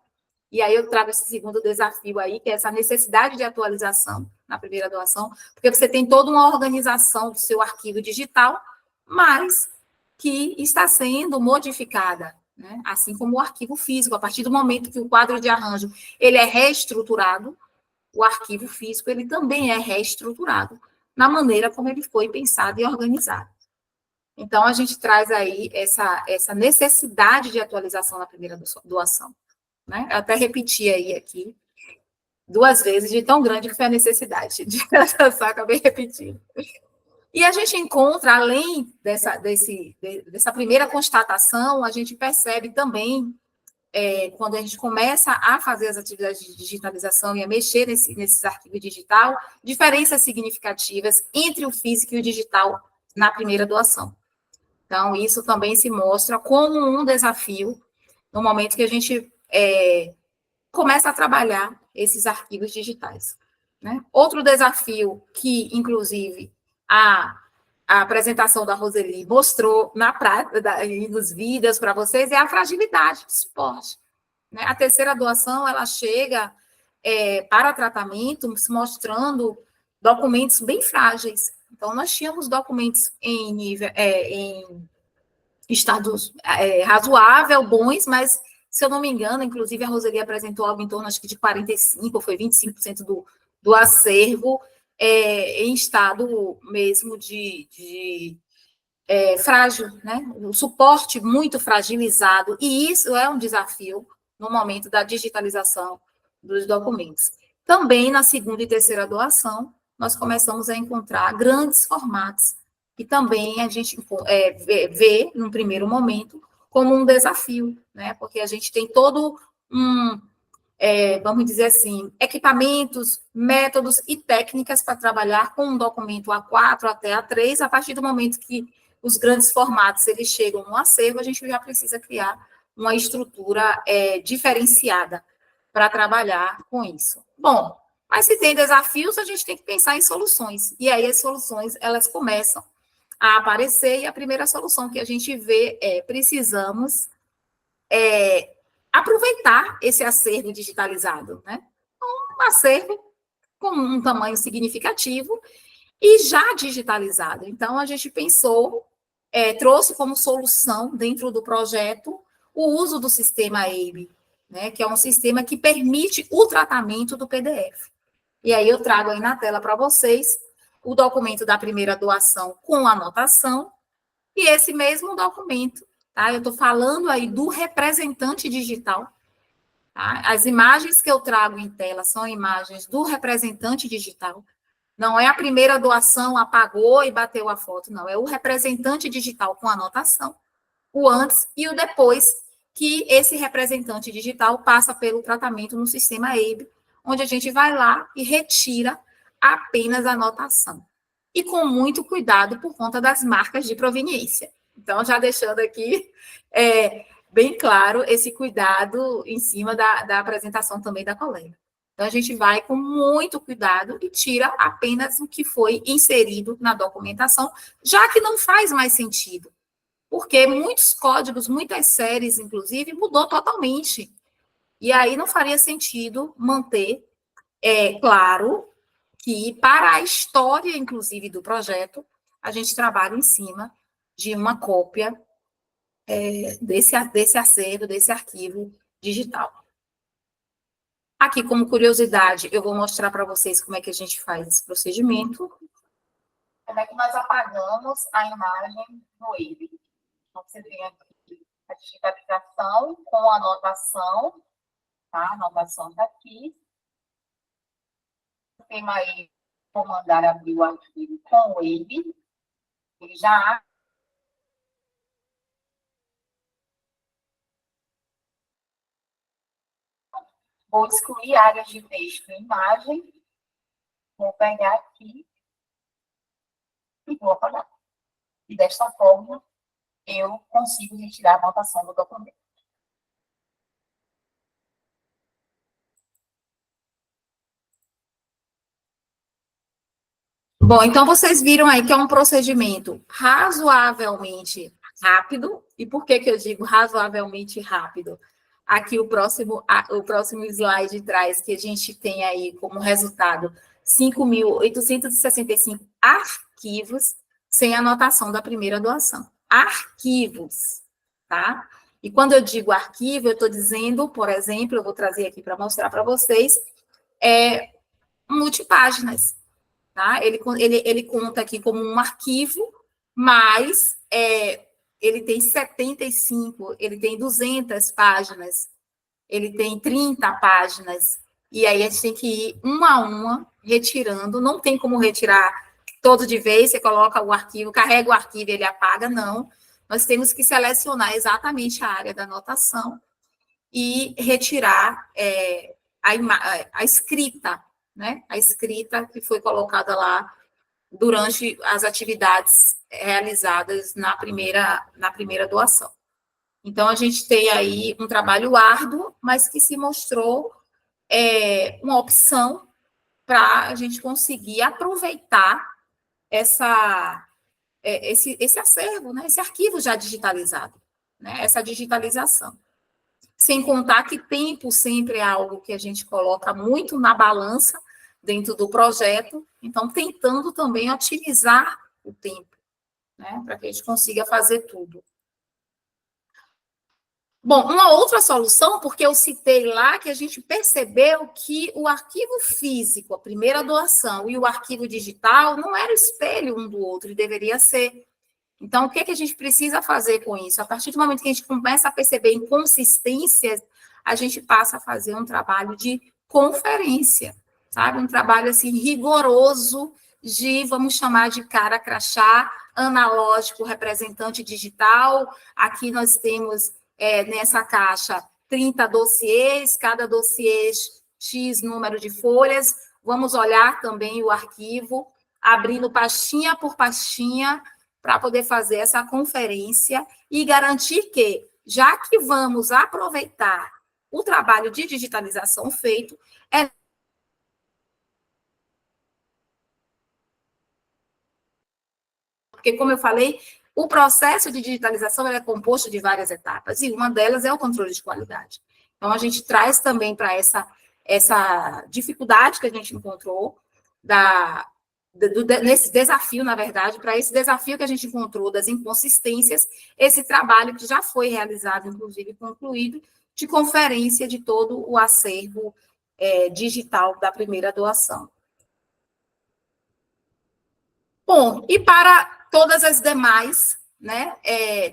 e aí eu trago esse segundo desafio aí, que é essa necessidade de atualização na primeira doação, porque você tem toda uma organização do seu arquivo digital, mas que está sendo modificada, né? Assim como o arquivo físico. A partir do momento que o quadro de arranjo ele é reestruturado, o arquivo físico ele também é reestruturado na maneira como ele foi pensado e organizado. Então, a gente traz aí essa necessidade de atualização na primeira doação, né? Eu até repeti aí aqui 2 vezes, de tão grande que foi a necessidade de atualização, acabei repetindo. E a gente encontra, além dessa primeira constatação, a gente percebe também, quando a gente começa a fazer as atividades de digitalização e a mexer nesses arquivos digital, diferenças significativas entre o físico e o digital na primeira doação. Então, isso também se mostra como um desafio no momento que a gente começa a trabalhar esses arquivos digitais, né? Outro desafio que, inclusive, a apresentação da Roseli mostrou na prática, nos vídeos para vocês, é a fragilidade de suporte, né? A terceira doação, ela chega para tratamento, se mostrando documentos bem frágeis. Então, nós tínhamos documentos em estados razoável, bons, mas, se eu não me engano, inclusive a Roseli apresentou algo em torno, acho que de 45% ou foi 25% do acervo em estado mesmo de frágil, né? O suporte muito fragilizado, e isso é um desafio no momento da digitalização dos documentos. Também na segunda e terceira doação, nós começamos a encontrar grandes formatos, que também a gente vê, num primeiro momento, como um desafio, né? Porque a gente tem todo vamos dizer assim, equipamentos, métodos e técnicas para trabalhar com um documento A4 até A3, a partir do momento que os grandes formatos eles chegam no acervo, a gente já precisa criar uma estrutura diferenciada para trabalhar com isso. Bom, mas se tem desafios, a gente tem que pensar em soluções. E aí as soluções, elas começam a aparecer, e a primeira solução que a gente vê precisamos aproveitar esse acervo digitalizado, né? Um acervo com um tamanho significativo e já digitalizado. Então, a gente pensou, trouxe como solução dentro do projeto o uso do sistema EIB, né, que é um sistema que permite o tratamento do PDF. E aí eu trago aí na tela para vocês o documento da primeira doação com anotação e esse mesmo documento, tá? Eu estou falando aí do representante digital. Tá? As imagens que eu trago em tela são imagens do representante digital. Não é a primeira doação, apagou e bateu a foto, não. É o representante digital com anotação, o antes e o depois, que esse representante digital passa pelo tratamento no sistema EIB, onde a gente vai lá e retira apenas a anotação. E com muito cuidado por conta das marcas de proveniência. Então, já deixando aqui bem claro esse cuidado em cima da apresentação também da colega. Então, a gente vai com muito cuidado e tira apenas o que foi inserido na documentação, já que não faz mais sentido. Porque muitos códigos, muitas séries, inclusive, mudou totalmente. E aí não faria sentido manter, claro, que para a história, inclusive, do projeto, a gente trabalha em cima de uma cópia desse acervo, desse arquivo digital. Aqui, como curiosidade, eu vou mostrar para vocês como é que a gente faz esse procedimento. Como é que nós apagamos a imagem do EIB. Então, você tem aqui a digitalização com a anotação, tá? A anotação está aqui. O sistema EIB, vou mandar abrir o arquivo com o EIB. Ele já vou excluir áreas de texto e imagem. Vou pegar aqui e vou apagar. E desta forma, eu consigo retirar a anotação do documento. Bom, então vocês viram aí que é um procedimento razoavelmente rápido. E por que eu digo razoavelmente rápido? Aqui o próximo slide traz que a gente tem aí como resultado 5.865 arquivos sem anotação da primeira doação. Arquivos, tá? E quando eu digo arquivo, eu estou dizendo, por exemplo, eu vou trazer aqui para mostrar para vocês, multipáginas. Tá? Ele conta aqui como um arquivo, mas ele tem 75, ele tem 200 páginas, ele tem 30 páginas, e aí a gente tem que ir uma a uma retirando, não tem como retirar todo de vez, você coloca o arquivo, carrega o arquivo e ele apaga, não. Nós temos que selecionar exatamente a área da anotação e retirar a escrita, né? A escrita que foi colocada lá durante as atividades realizadas na primeira doação. Então, a gente tem aí um trabalho árduo, mas que se mostrou uma opção para a gente conseguir aproveitar esse acervo, né? Esse arquivo já digitalizado, né? Essa digitalização. Sem contar que tempo sempre é algo que a gente coloca muito na balança dentro do projeto, então tentando também otimizar o tempo, né, para que a gente consiga fazer tudo. Bom, uma outra solução, porque eu citei lá que a gente percebeu que o arquivo físico, a primeira doação, e o arquivo digital não era espelho um do outro, e deveria ser. Então, o que a gente precisa fazer com isso? A partir do momento que a gente começa a perceber inconsistências, a gente passa a fazer um trabalho de conferência, sabe? Um trabalho, assim, rigoroso de, vamos chamar de cara crachá, analógico, representante digital. Aqui nós temos, nessa caixa, 30 dossiês, cada dossiê X número de folhas. Vamos olhar também o arquivo, abrindo pastinha por pastinha, para poder fazer essa conferência e garantir que, já que vamos aproveitar o trabalho de digitalização feito, porque, como eu falei, o processo de digitalização é composto de várias etapas, e uma delas é o controle de qualidade. Então, a gente traz também para essa dificuldade que a gente encontrou, nesse desafio, na verdade, para esse desafio que a gente encontrou das inconsistências, esse trabalho que já foi realizado, inclusive concluído, de conferência de todo o acervo digital da primeira doação. Bom, e para todas as demais, né,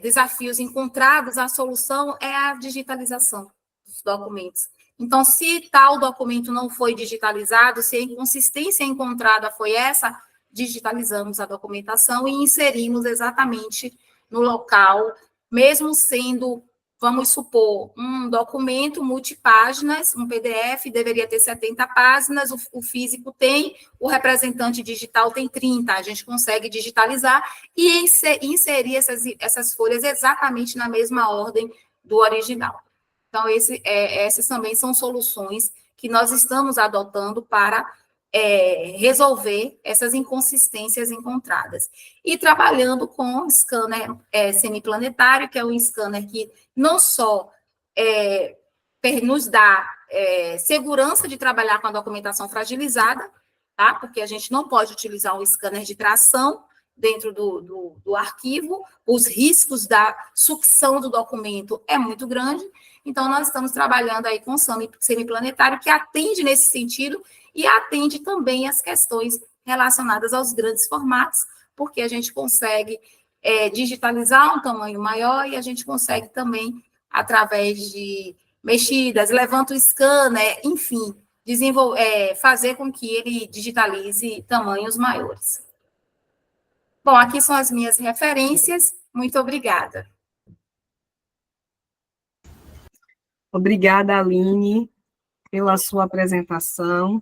desafios encontrados, a solução é a digitalização dos documentos. Então, se tal documento não foi digitalizado, se a inconsistência encontrada foi essa, digitalizamos a documentação e inserimos exatamente no local, mesmo sendo, vamos supor, um documento multipáginas, um PDF deveria ter 70 páginas, o físico tem, o representante digital tem 30, a gente consegue digitalizar e inserir essas folhas exatamente na mesma ordem do original. Então, essas também são soluções que nós estamos adotando para resolver essas inconsistências encontradas. E trabalhando com o scanner semiplanetário, que é um scanner que não só nos dá segurança de trabalhar com a documentação fragilizada, tá? Porque a gente não pode utilizar um scanner de tração dentro do arquivo, os riscos da sucção do documento é muito grande, então nós estamos trabalhando aí com o semiplanetário, que atende nesse sentido e atende também as questões relacionadas aos grandes formatos, porque a gente consegue digitalizar um tamanho maior e a gente consegue também, através de mexidas, levanta o scanner, enfim, fazer com que ele digitalize tamanhos maiores. Bom, aqui são as minhas referências. Muito obrigada. Obrigada, Aline, pela sua apresentação.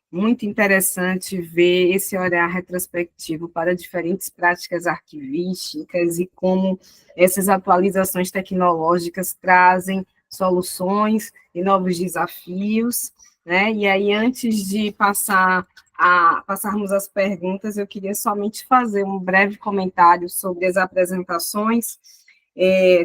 Muito interessante ver esse olhar retrospectivo para diferentes práticas arquivísticas e como essas atualizações tecnológicas trazem soluções e novos desafios, né? E aí, antes de passarmos às perguntas, eu queria somente fazer um breve comentário sobre as apresentações,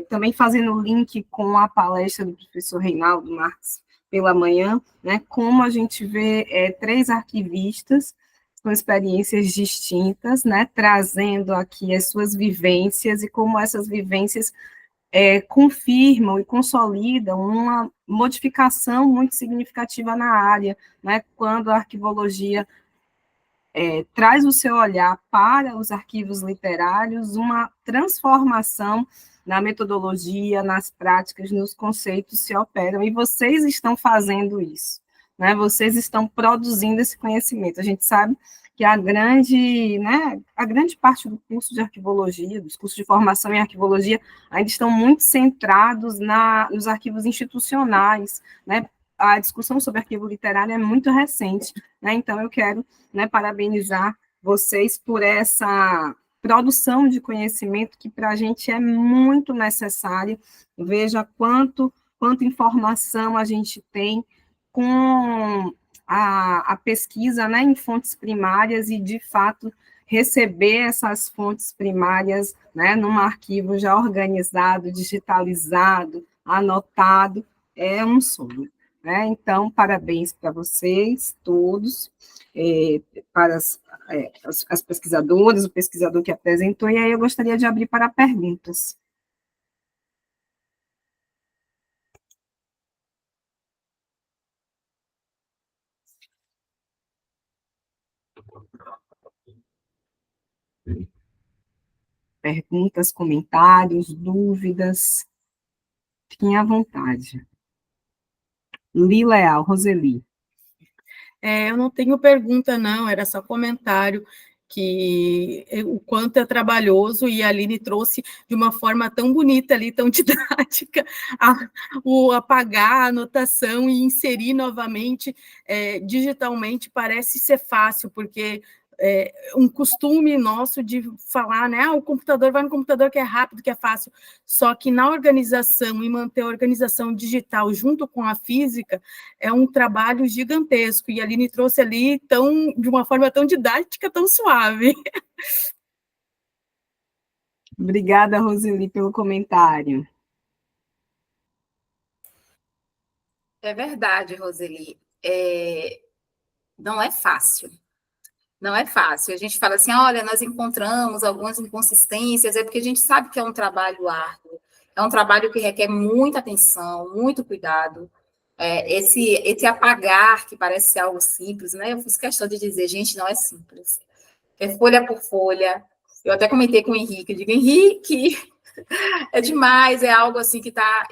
também fazendo link com a palestra do professor Reinaldo Marques pela manhã, né, como a gente vê 3 arquivistas com experiências distintas, né, trazendo aqui as suas vivências e como essas vivências confirmam e consolidam uma modificação muito significativa na área, né, quando a arquivologia traz o seu olhar para os arquivos literários, uma transformação na metodologia, nas práticas, nos conceitos se operam, e vocês estão fazendo isso, né? Vocês estão produzindo esse conhecimento. A gente sabe que a grande parte do curso de arquivologia, dos cursos de formação em arquivologia, ainda estão muito centrados nos arquivos institucionais, né? A discussão sobre arquivo literário é muito recente, né? Então eu quero, né, parabenizar vocês por essa produção de conhecimento que para a gente é muito necessário. Veja quanta informação a gente tem com a pesquisa, né, em fontes primárias e, de fato, receber essas fontes primárias, né, num arquivo já organizado, digitalizado, anotado, é um sonho, né? Então, parabéns para vocês todos, para as pesquisadoras, o pesquisador que apresentou, e aí eu gostaria de abrir para perguntas. Perguntas, comentários, dúvidas, fiquem à vontade. Li Leal, Roseli. Eu não tenho pergunta, não, era só comentário. que o quanto é trabalhoso, e a Aline trouxe de uma forma tão bonita ali, tão didática, o apagar a anotação e inserir novamente digitalmente parece ser fácil, porque um costume nosso de falar, né, o computador, vai no computador que é rápido, que é fácil, só que na organização e manter a organização digital junto com a física é um trabalho gigantesco, e a Aline trouxe ali de uma forma tão didática, tão suave. Obrigada, Roseli, pelo comentário. É verdade, Roseli. Não é fácil. Não é fácil. A gente fala assim, olha, nós encontramos algumas inconsistências, é porque a gente sabe que é um trabalho árduo, é um trabalho que requer muita atenção, muito cuidado. Esse apagar, que parece ser algo simples, né? Eu fiz questão de dizer, gente, não é simples. É folha por folha. Eu até comentei com o Henrique, eu digo, Henrique, é demais, é algo assim que está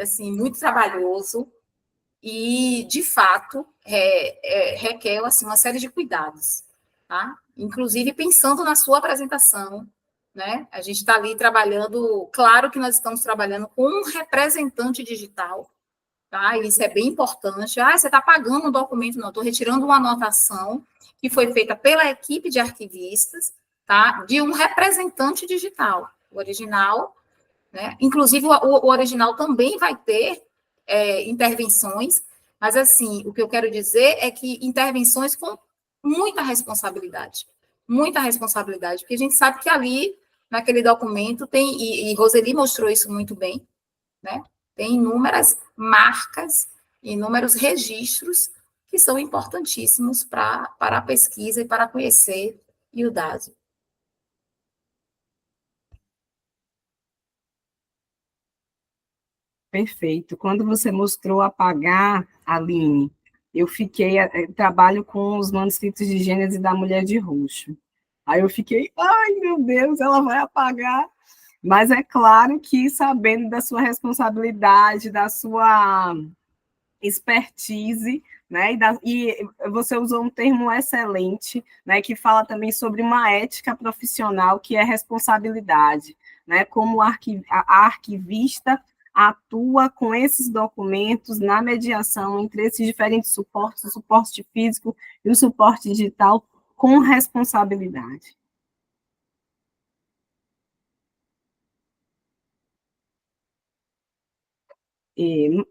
assim, muito trabalhoso, e, de fato, requer assim, uma série de cuidados, tá? Inclusive pensando na sua apresentação, né? A gente está ali trabalhando, claro que nós estamos trabalhando com um representante digital, tá? E isso é bem importante. Você está pagando um documento, não, estou retirando uma anotação que foi feita pela equipe de arquivistas, tá? De um representante digital. O original, né? Inclusive, o original também vai ter intervenções, mas, assim, o que eu quero dizer é que intervenções com muita responsabilidade, porque a gente sabe que ali, naquele documento, tem, e Roseli mostrou isso muito bem, né? Tem inúmeras marcas, inúmeros registros que são importantíssimos para a pesquisa e para conhecer o dado. Perfeito. Quando você mostrou apagar, Aline, eu trabalho com os manuscritos de Gênesis da Mulher de Roxo. Aí eu fiquei, ai, meu Deus, ela vai apagar. Mas é claro que, sabendo da sua responsabilidade, da sua expertise, né? E você usou um termo excelente, né? Que fala também sobre uma ética profissional, que é responsabilidade, né? Como a arquivista atua com esses documentos na mediação entre esses diferentes suportes, o suporte físico e o suporte digital, com responsabilidade. E,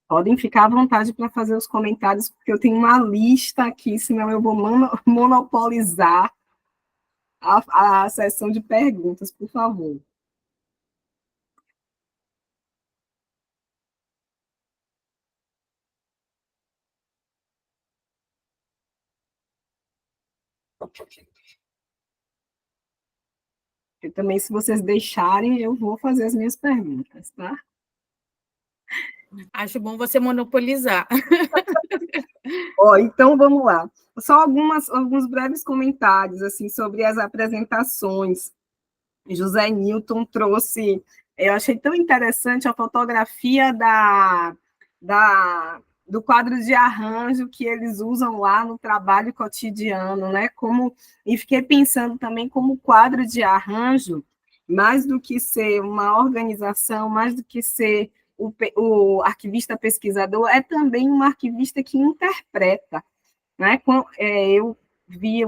podem ficar à vontade para fazer os comentários, porque eu tenho uma lista aqui, senão eu vou monopolizar a sessão de perguntas, por favor. E também, se vocês deixarem, eu vou fazer as minhas perguntas, tá? Acho bom você monopolizar. Então, vamos lá. Só alguns breves comentários assim, sobre as apresentações. José Newton trouxe, eu achei tão interessante a fotografia do quadro de arranjo que eles usam lá no trabalho cotidiano, né? E fiquei pensando também como o quadro de arranjo, mais do que ser uma organização, mais do que ser o arquivista pesquisador, é também um arquivista que interpreta, né? Eu vi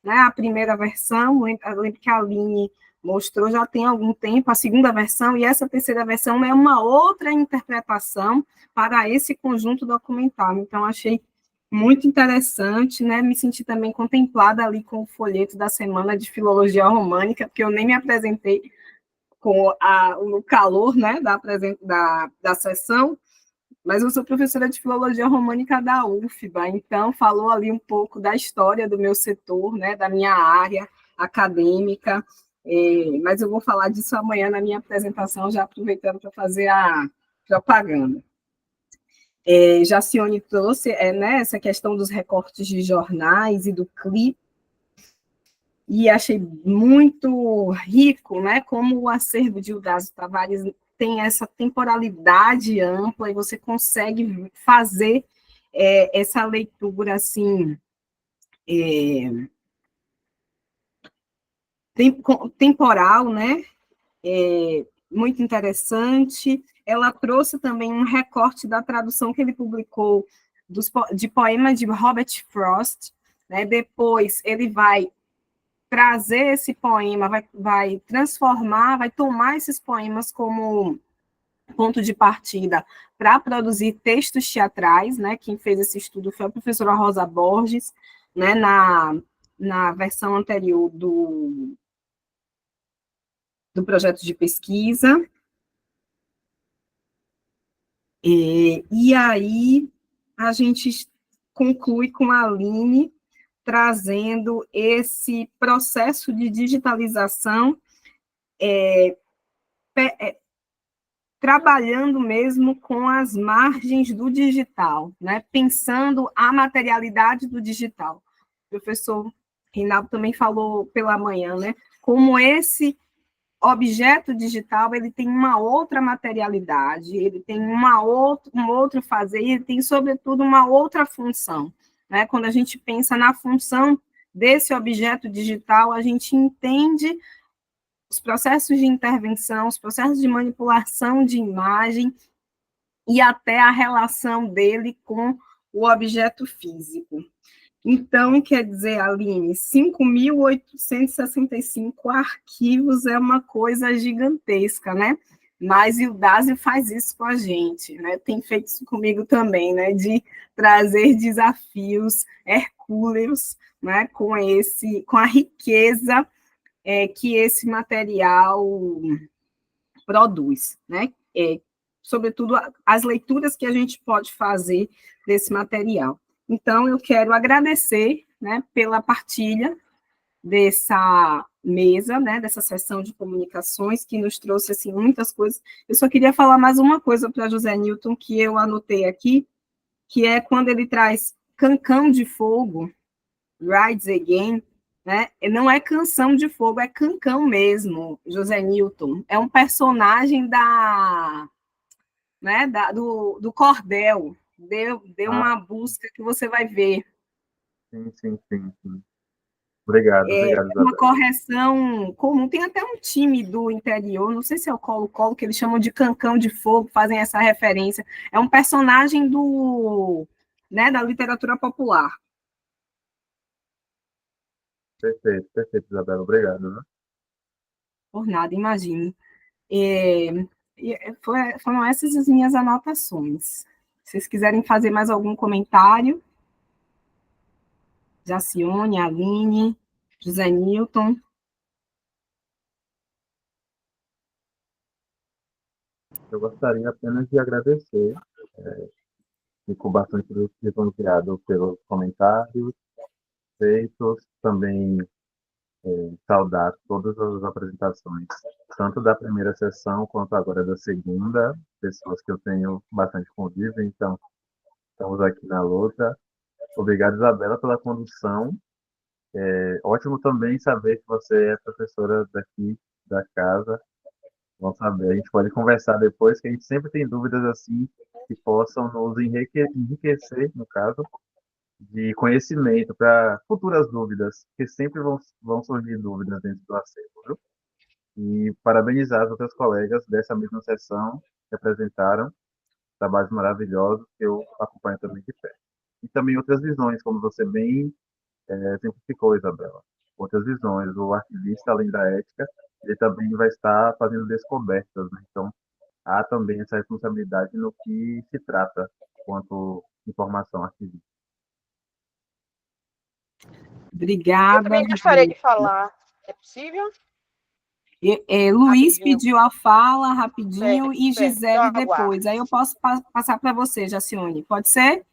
né, a primeira versão, eu lembro que a Aline mostrou já tem algum tempo a segunda versão, e essa terceira versão é uma outra interpretação para esse conjunto documental. Então, achei muito interessante, né? Me senti também contemplada ali com o folheto da Semana de Filologia Românica, porque eu nem me apresentei no calor, né, da sessão, mas eu sou professora de Filologia Românica da UFBA, então falou ali um pouco da história do meu setor, né, da minha área acadêmica, mas eu vou falar disso amanhã na minha apresentação, já aproveitando para fazer a propaganda. Jacione trouxe né, essa questão dos recortes de jornais e do clipe, e achei muito rico, né, como o acervo de Eudásio Tavares tem essa temporalidade ampla e você consegue fazer essa leitura assim temporal, né? Muito interessante. Ela trouxe também um recorte da tradução que ele publicou de poemas de Robert Frost, né? Depois ele vai trazer esse poema, vai transformar, vai tomar esses poemas como ponto de partida para produzir textos teatrais, né? Quem fez esse estudo foi a professora Rosa Borges, né? Na versão anterior do projeto de pesquisa. E aí a gente conclui com a Aline trazendo esse processo de digitalização, trabalhando mesmo com as margens do digital, né? Pensando a materialidade do digital. O professor Reinaldo também falou pela manhã, né? Como esse objeto digital, ele tem uma outra materialidade, ele tem um outro fazer, e ele tem, sobretudo, uma outra função, né? Quando a gente pensa na função desse objeto digital, a gente entende os processos de intervenção, os processos de manipulação de imagem e até a relação dele com o objeto físico. Então, quer dizer, Aline, 5.865 arquivos é uma coisa gigantesca, né? Mas o Dásio faz isso com a gente, né? Tem feito isso comigo também, né? De trazer desafios hercúleos, né? Com a riqueza que esse material produz, né? Sobretudo as leituras que a gente pode fazer desse material. Então, eu quero agradecer, né, pela partilha dessa mesa, né, dessa sessão de comunicações, que nos trouxe, assim, muitas coisas. Eu só queria falar mais uma coisa para José Newton, que eu anotei aqui, que é quando ele traz Cancão de Fogo, Rides Again, né, não é canção de fogo, é cancão mesmo, José Newton. É um personagem do cordel. Dê uma busca que você vai ver. Sim. Obrigado, Isabel. Uma Isabel. correção comum. Tem até um time do interior, não sei se é o Colo-Colo, que eles chamam de Cancão de Fogo, fazem essa referência. É um personagem da literatura popular. Perfeito, Isabel. Obrigado. Né? Por nada, imagine. Foram essas as minhas anotações. Se vocês quiserem fazer mais algum comentário, Jacione, Aline, José Newton. Eu gostaria apenas de agradecer, fico bastante lisonjeado pelos comentários feitos, também saudar todas as apresentações, tanto da primeira sessão quanto agora da segunda, pessoas que eu tenho bastante convívio, então estamos aqui na luta. Obrigado, Isabela, pela condução. Ótimo também saber que você é professora daqui da casa. Vamos saber, a gente pode conversar depois, que a gente sempre tem dúvidas assim que possam nos enriquecer, no caso, de conhecimento para futuras dúvidas, porque sempre vão surgir dúvidas dentro do acervo, viu? E parabenizar as outras colegas dessa mesma sessão que apresentaram trabalhos maravilhosos que eu acompanho também de perto. E também outras visões, como você bem exemplificou, Isabela. Outras visões. O arquivista, além da ética, ele também vai estar fazendo descobertas, né? Então, há também essa responsabilidade no que se trata quanto informação arquivista. Obrigada. Eu também gostaria de falar. É possível? Luiz Rapidinho. pediu a fala rapidinho Certo, e certo. Gisele Então, depois. aguardo. Aí eu posso passar para você, Jacione. Pode ser?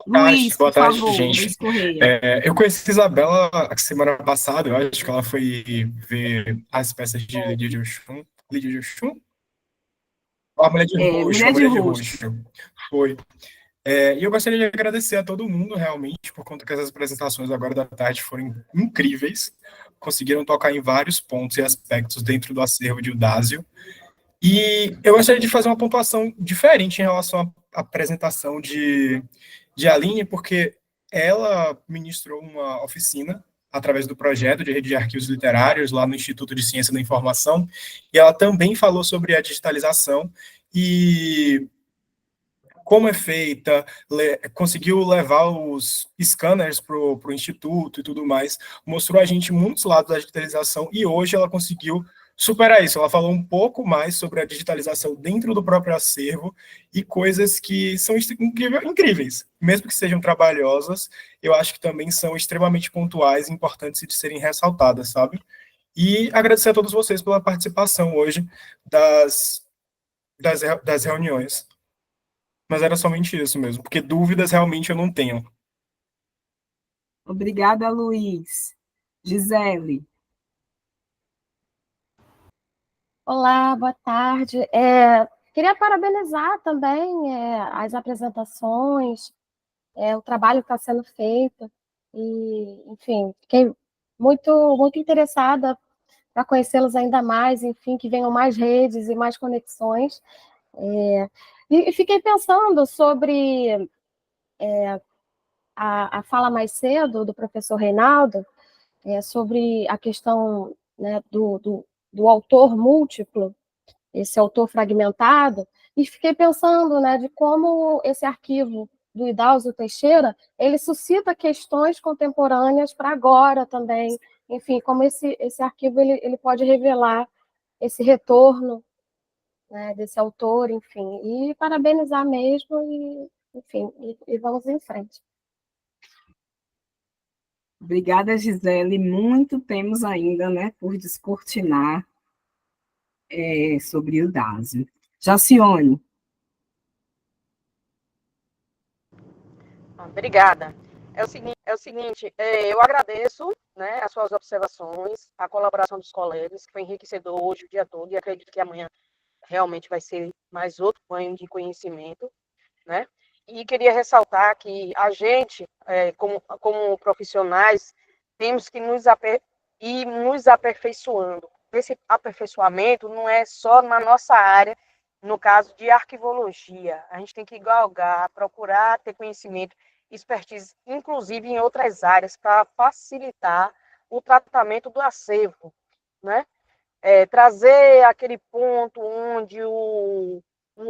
Luiz, Boa por tarde, favor, gente. Luiz Correia. Eu conheci a Isabela a semana passada, eu acho que ela foi ver as peças de Lídia de Oxum. Lídia de Oxum? A Mulher de Roxo, Mulher a de Mulher de Roxo. Roxo. Foi. E eu gostaria de agradecer a todo mundo, realmente, por conta que essas apresentações agora da tarde foram incríveis. Conseguiram tocar em vários pontos e aspectos dentro do acervo de Udásio. E eu gostaria de fazer uma pontuação diferente em relação à apresentação de Aline, porque ela ministrou uma oficina através do projeto de rede de arquivos literários lá no Instituto de Ciência da Informação, e ela também falou sobre a digitalização e como é feita, conseguiu levar os scanners para o Instituto e tudo mais, mostrou a gente muitos lados da digitalização, e hoje ela conseguiu superar isso. Ela falou um pouco mais sobre a digitalização dentro do próprio acervo e coisas que são incríveis, mesmo que sejam trabalhosas, eu acho que também são extremamente pontuais e importantes de serem ressaltadas, sabe? E agradecer a todos vocês pela participação hoje das reuniões. Mas era somente isso mesmo, porque dúvidas realmente eu não tenho. Obrigada, Luiz. Gisele. Olá, boa tarde. Queria parabenizar também as apresentações, o trabalho que está sendo feito, e, enfim, fiquei muito interessada para conhecê-los ainda mais, enfim, que venham mais redes e mais conexões. E fiquei pensando sobre a fala mais cedo do professor Reinaldo, sobre a questão, né, do autor múltiplo, esse autor fragmentado, e fiquei pensando, né, de como esse arquivo do Idaúzio Teixeira, ele suscita questões contemporâneas para agora também, enfim, como esse arquivo ele pode revelar esse retorno, né, desse autor, enfim, e parabenizar mesmo, e, enfim, e vamos em frente. Obrigada, Gisele. Muito temos ainda, né, por descortinar sobre o Dásio. Jacione. Obrigada. É o seguinte, eu agradeço, né, as suas observações, a colaboração dos colegas, que foi enriquecedor hoje o dia todo, e acredito que amanhã realmente vai ser mais outro banho de conhecimento, né? E queria ressaltar que a gente, como profissionais, temos que ir nos aperfeiçoando. Esse aperfeiçoamento não é só na nossa área, no caso de arquivologia. A gente tem que galgar, procurar ter conhecimento, expertise, inclusive em outras áreas, para facilitar o tratamento do acervo, né? Trazer aquele ponto onde o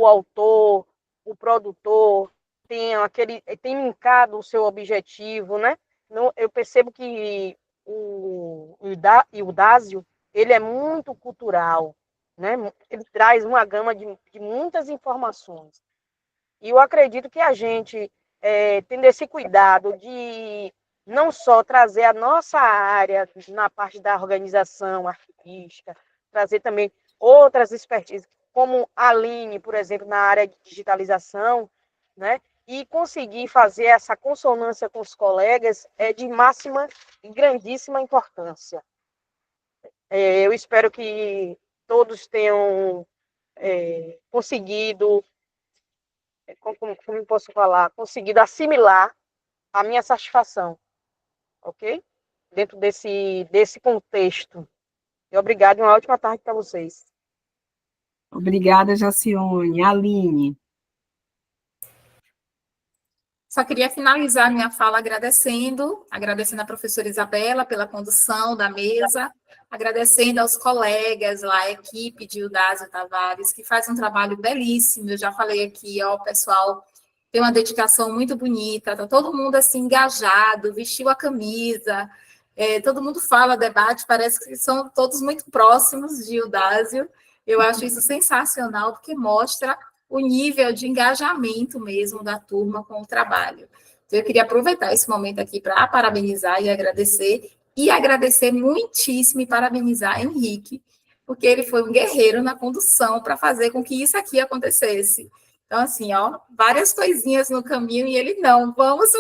autor, o produtor, tem linkado o seu objetivo, né? Eu percebo que o Dásio, ele é muito cultural, né? Ele traz uma gama de muitas informações. E eu acredito que a gente, tendo esse cuidado de não só trazer a nossa área na parte da organização arquivística, trazer também outras expertises, como a Aline, por exemplo, na área de digitalização, né? E conseguir fazer essa consonância com os colegas é de máxima e grandíssima importância. Eu espero que todos tenham conseguido, como eu posso falar, conseguido assimilar a minha satisfação, ok? Dentro desse contexto. E obrigado e uma ótima tarde para vocês. Obrigada, Jacione. Aline. Só queria finalizar minha fala agradecendo a professora Isabela pela condução da mesa, agradecendo aos colegas lá, a equipe de Eudásio Tavares, que faz um trabalho belíssimo. Eu já falei aqui, ó, o pessoal tem uma dedicação muito bonita, tá todo mundo assim engajado, vestiu a camisa, todo mundo fala, debate, parece que são todos muito próximos de Eudásio. Eu acho isso sensacional, porque mostra o nível de engajamento mesmo da turma com o trabalho. Então, eu queria aproveitar esse momento aqui para parabenizar e agradecer muitíssimo e parabenizar Henrique, porque ele foi um guerreiro na condução para fazer com que isso aqui acontecesse. Então, assim, ó, várias coisinhas no caminho e ele não, vamos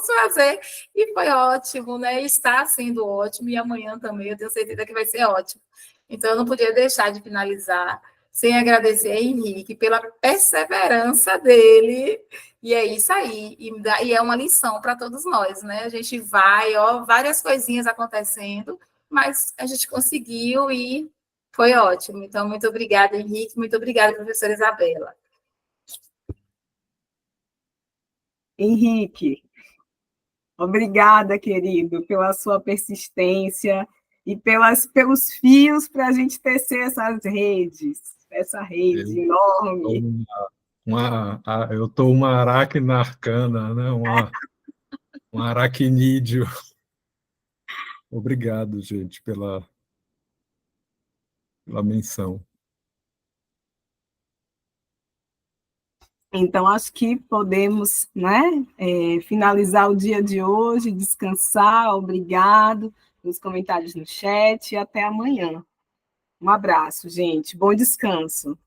fazer. E foi ótimo, né? Está sendo ótimo e amanhã também eu tenho certeza que vai ser ótimo. Então, eu não podia deixar de finalizar sem agradecer a Henrique pela perseverança dele, e é isso aí, e é uma lição para todos nós, né? A gente vai, ó, várias coisinhas acontecendo, mas a gente conseguiu e foi ótimo. Então, muito obrigada, Henrique, muito obrigada, professora Isabela. Henrique. Obrigada, querido, pela sua persistência e pelos fios para a gente tecer essa rede enorme. Eu estou uma aracna arcana, né? Um aracnídeo. Obrigado, gente, pela menção. Então, acho que podemos, né, finalizar o dia de hoje, descansar, obrigado nos comentários no chat e até amanhã. Um abraço, gente, bom descanso.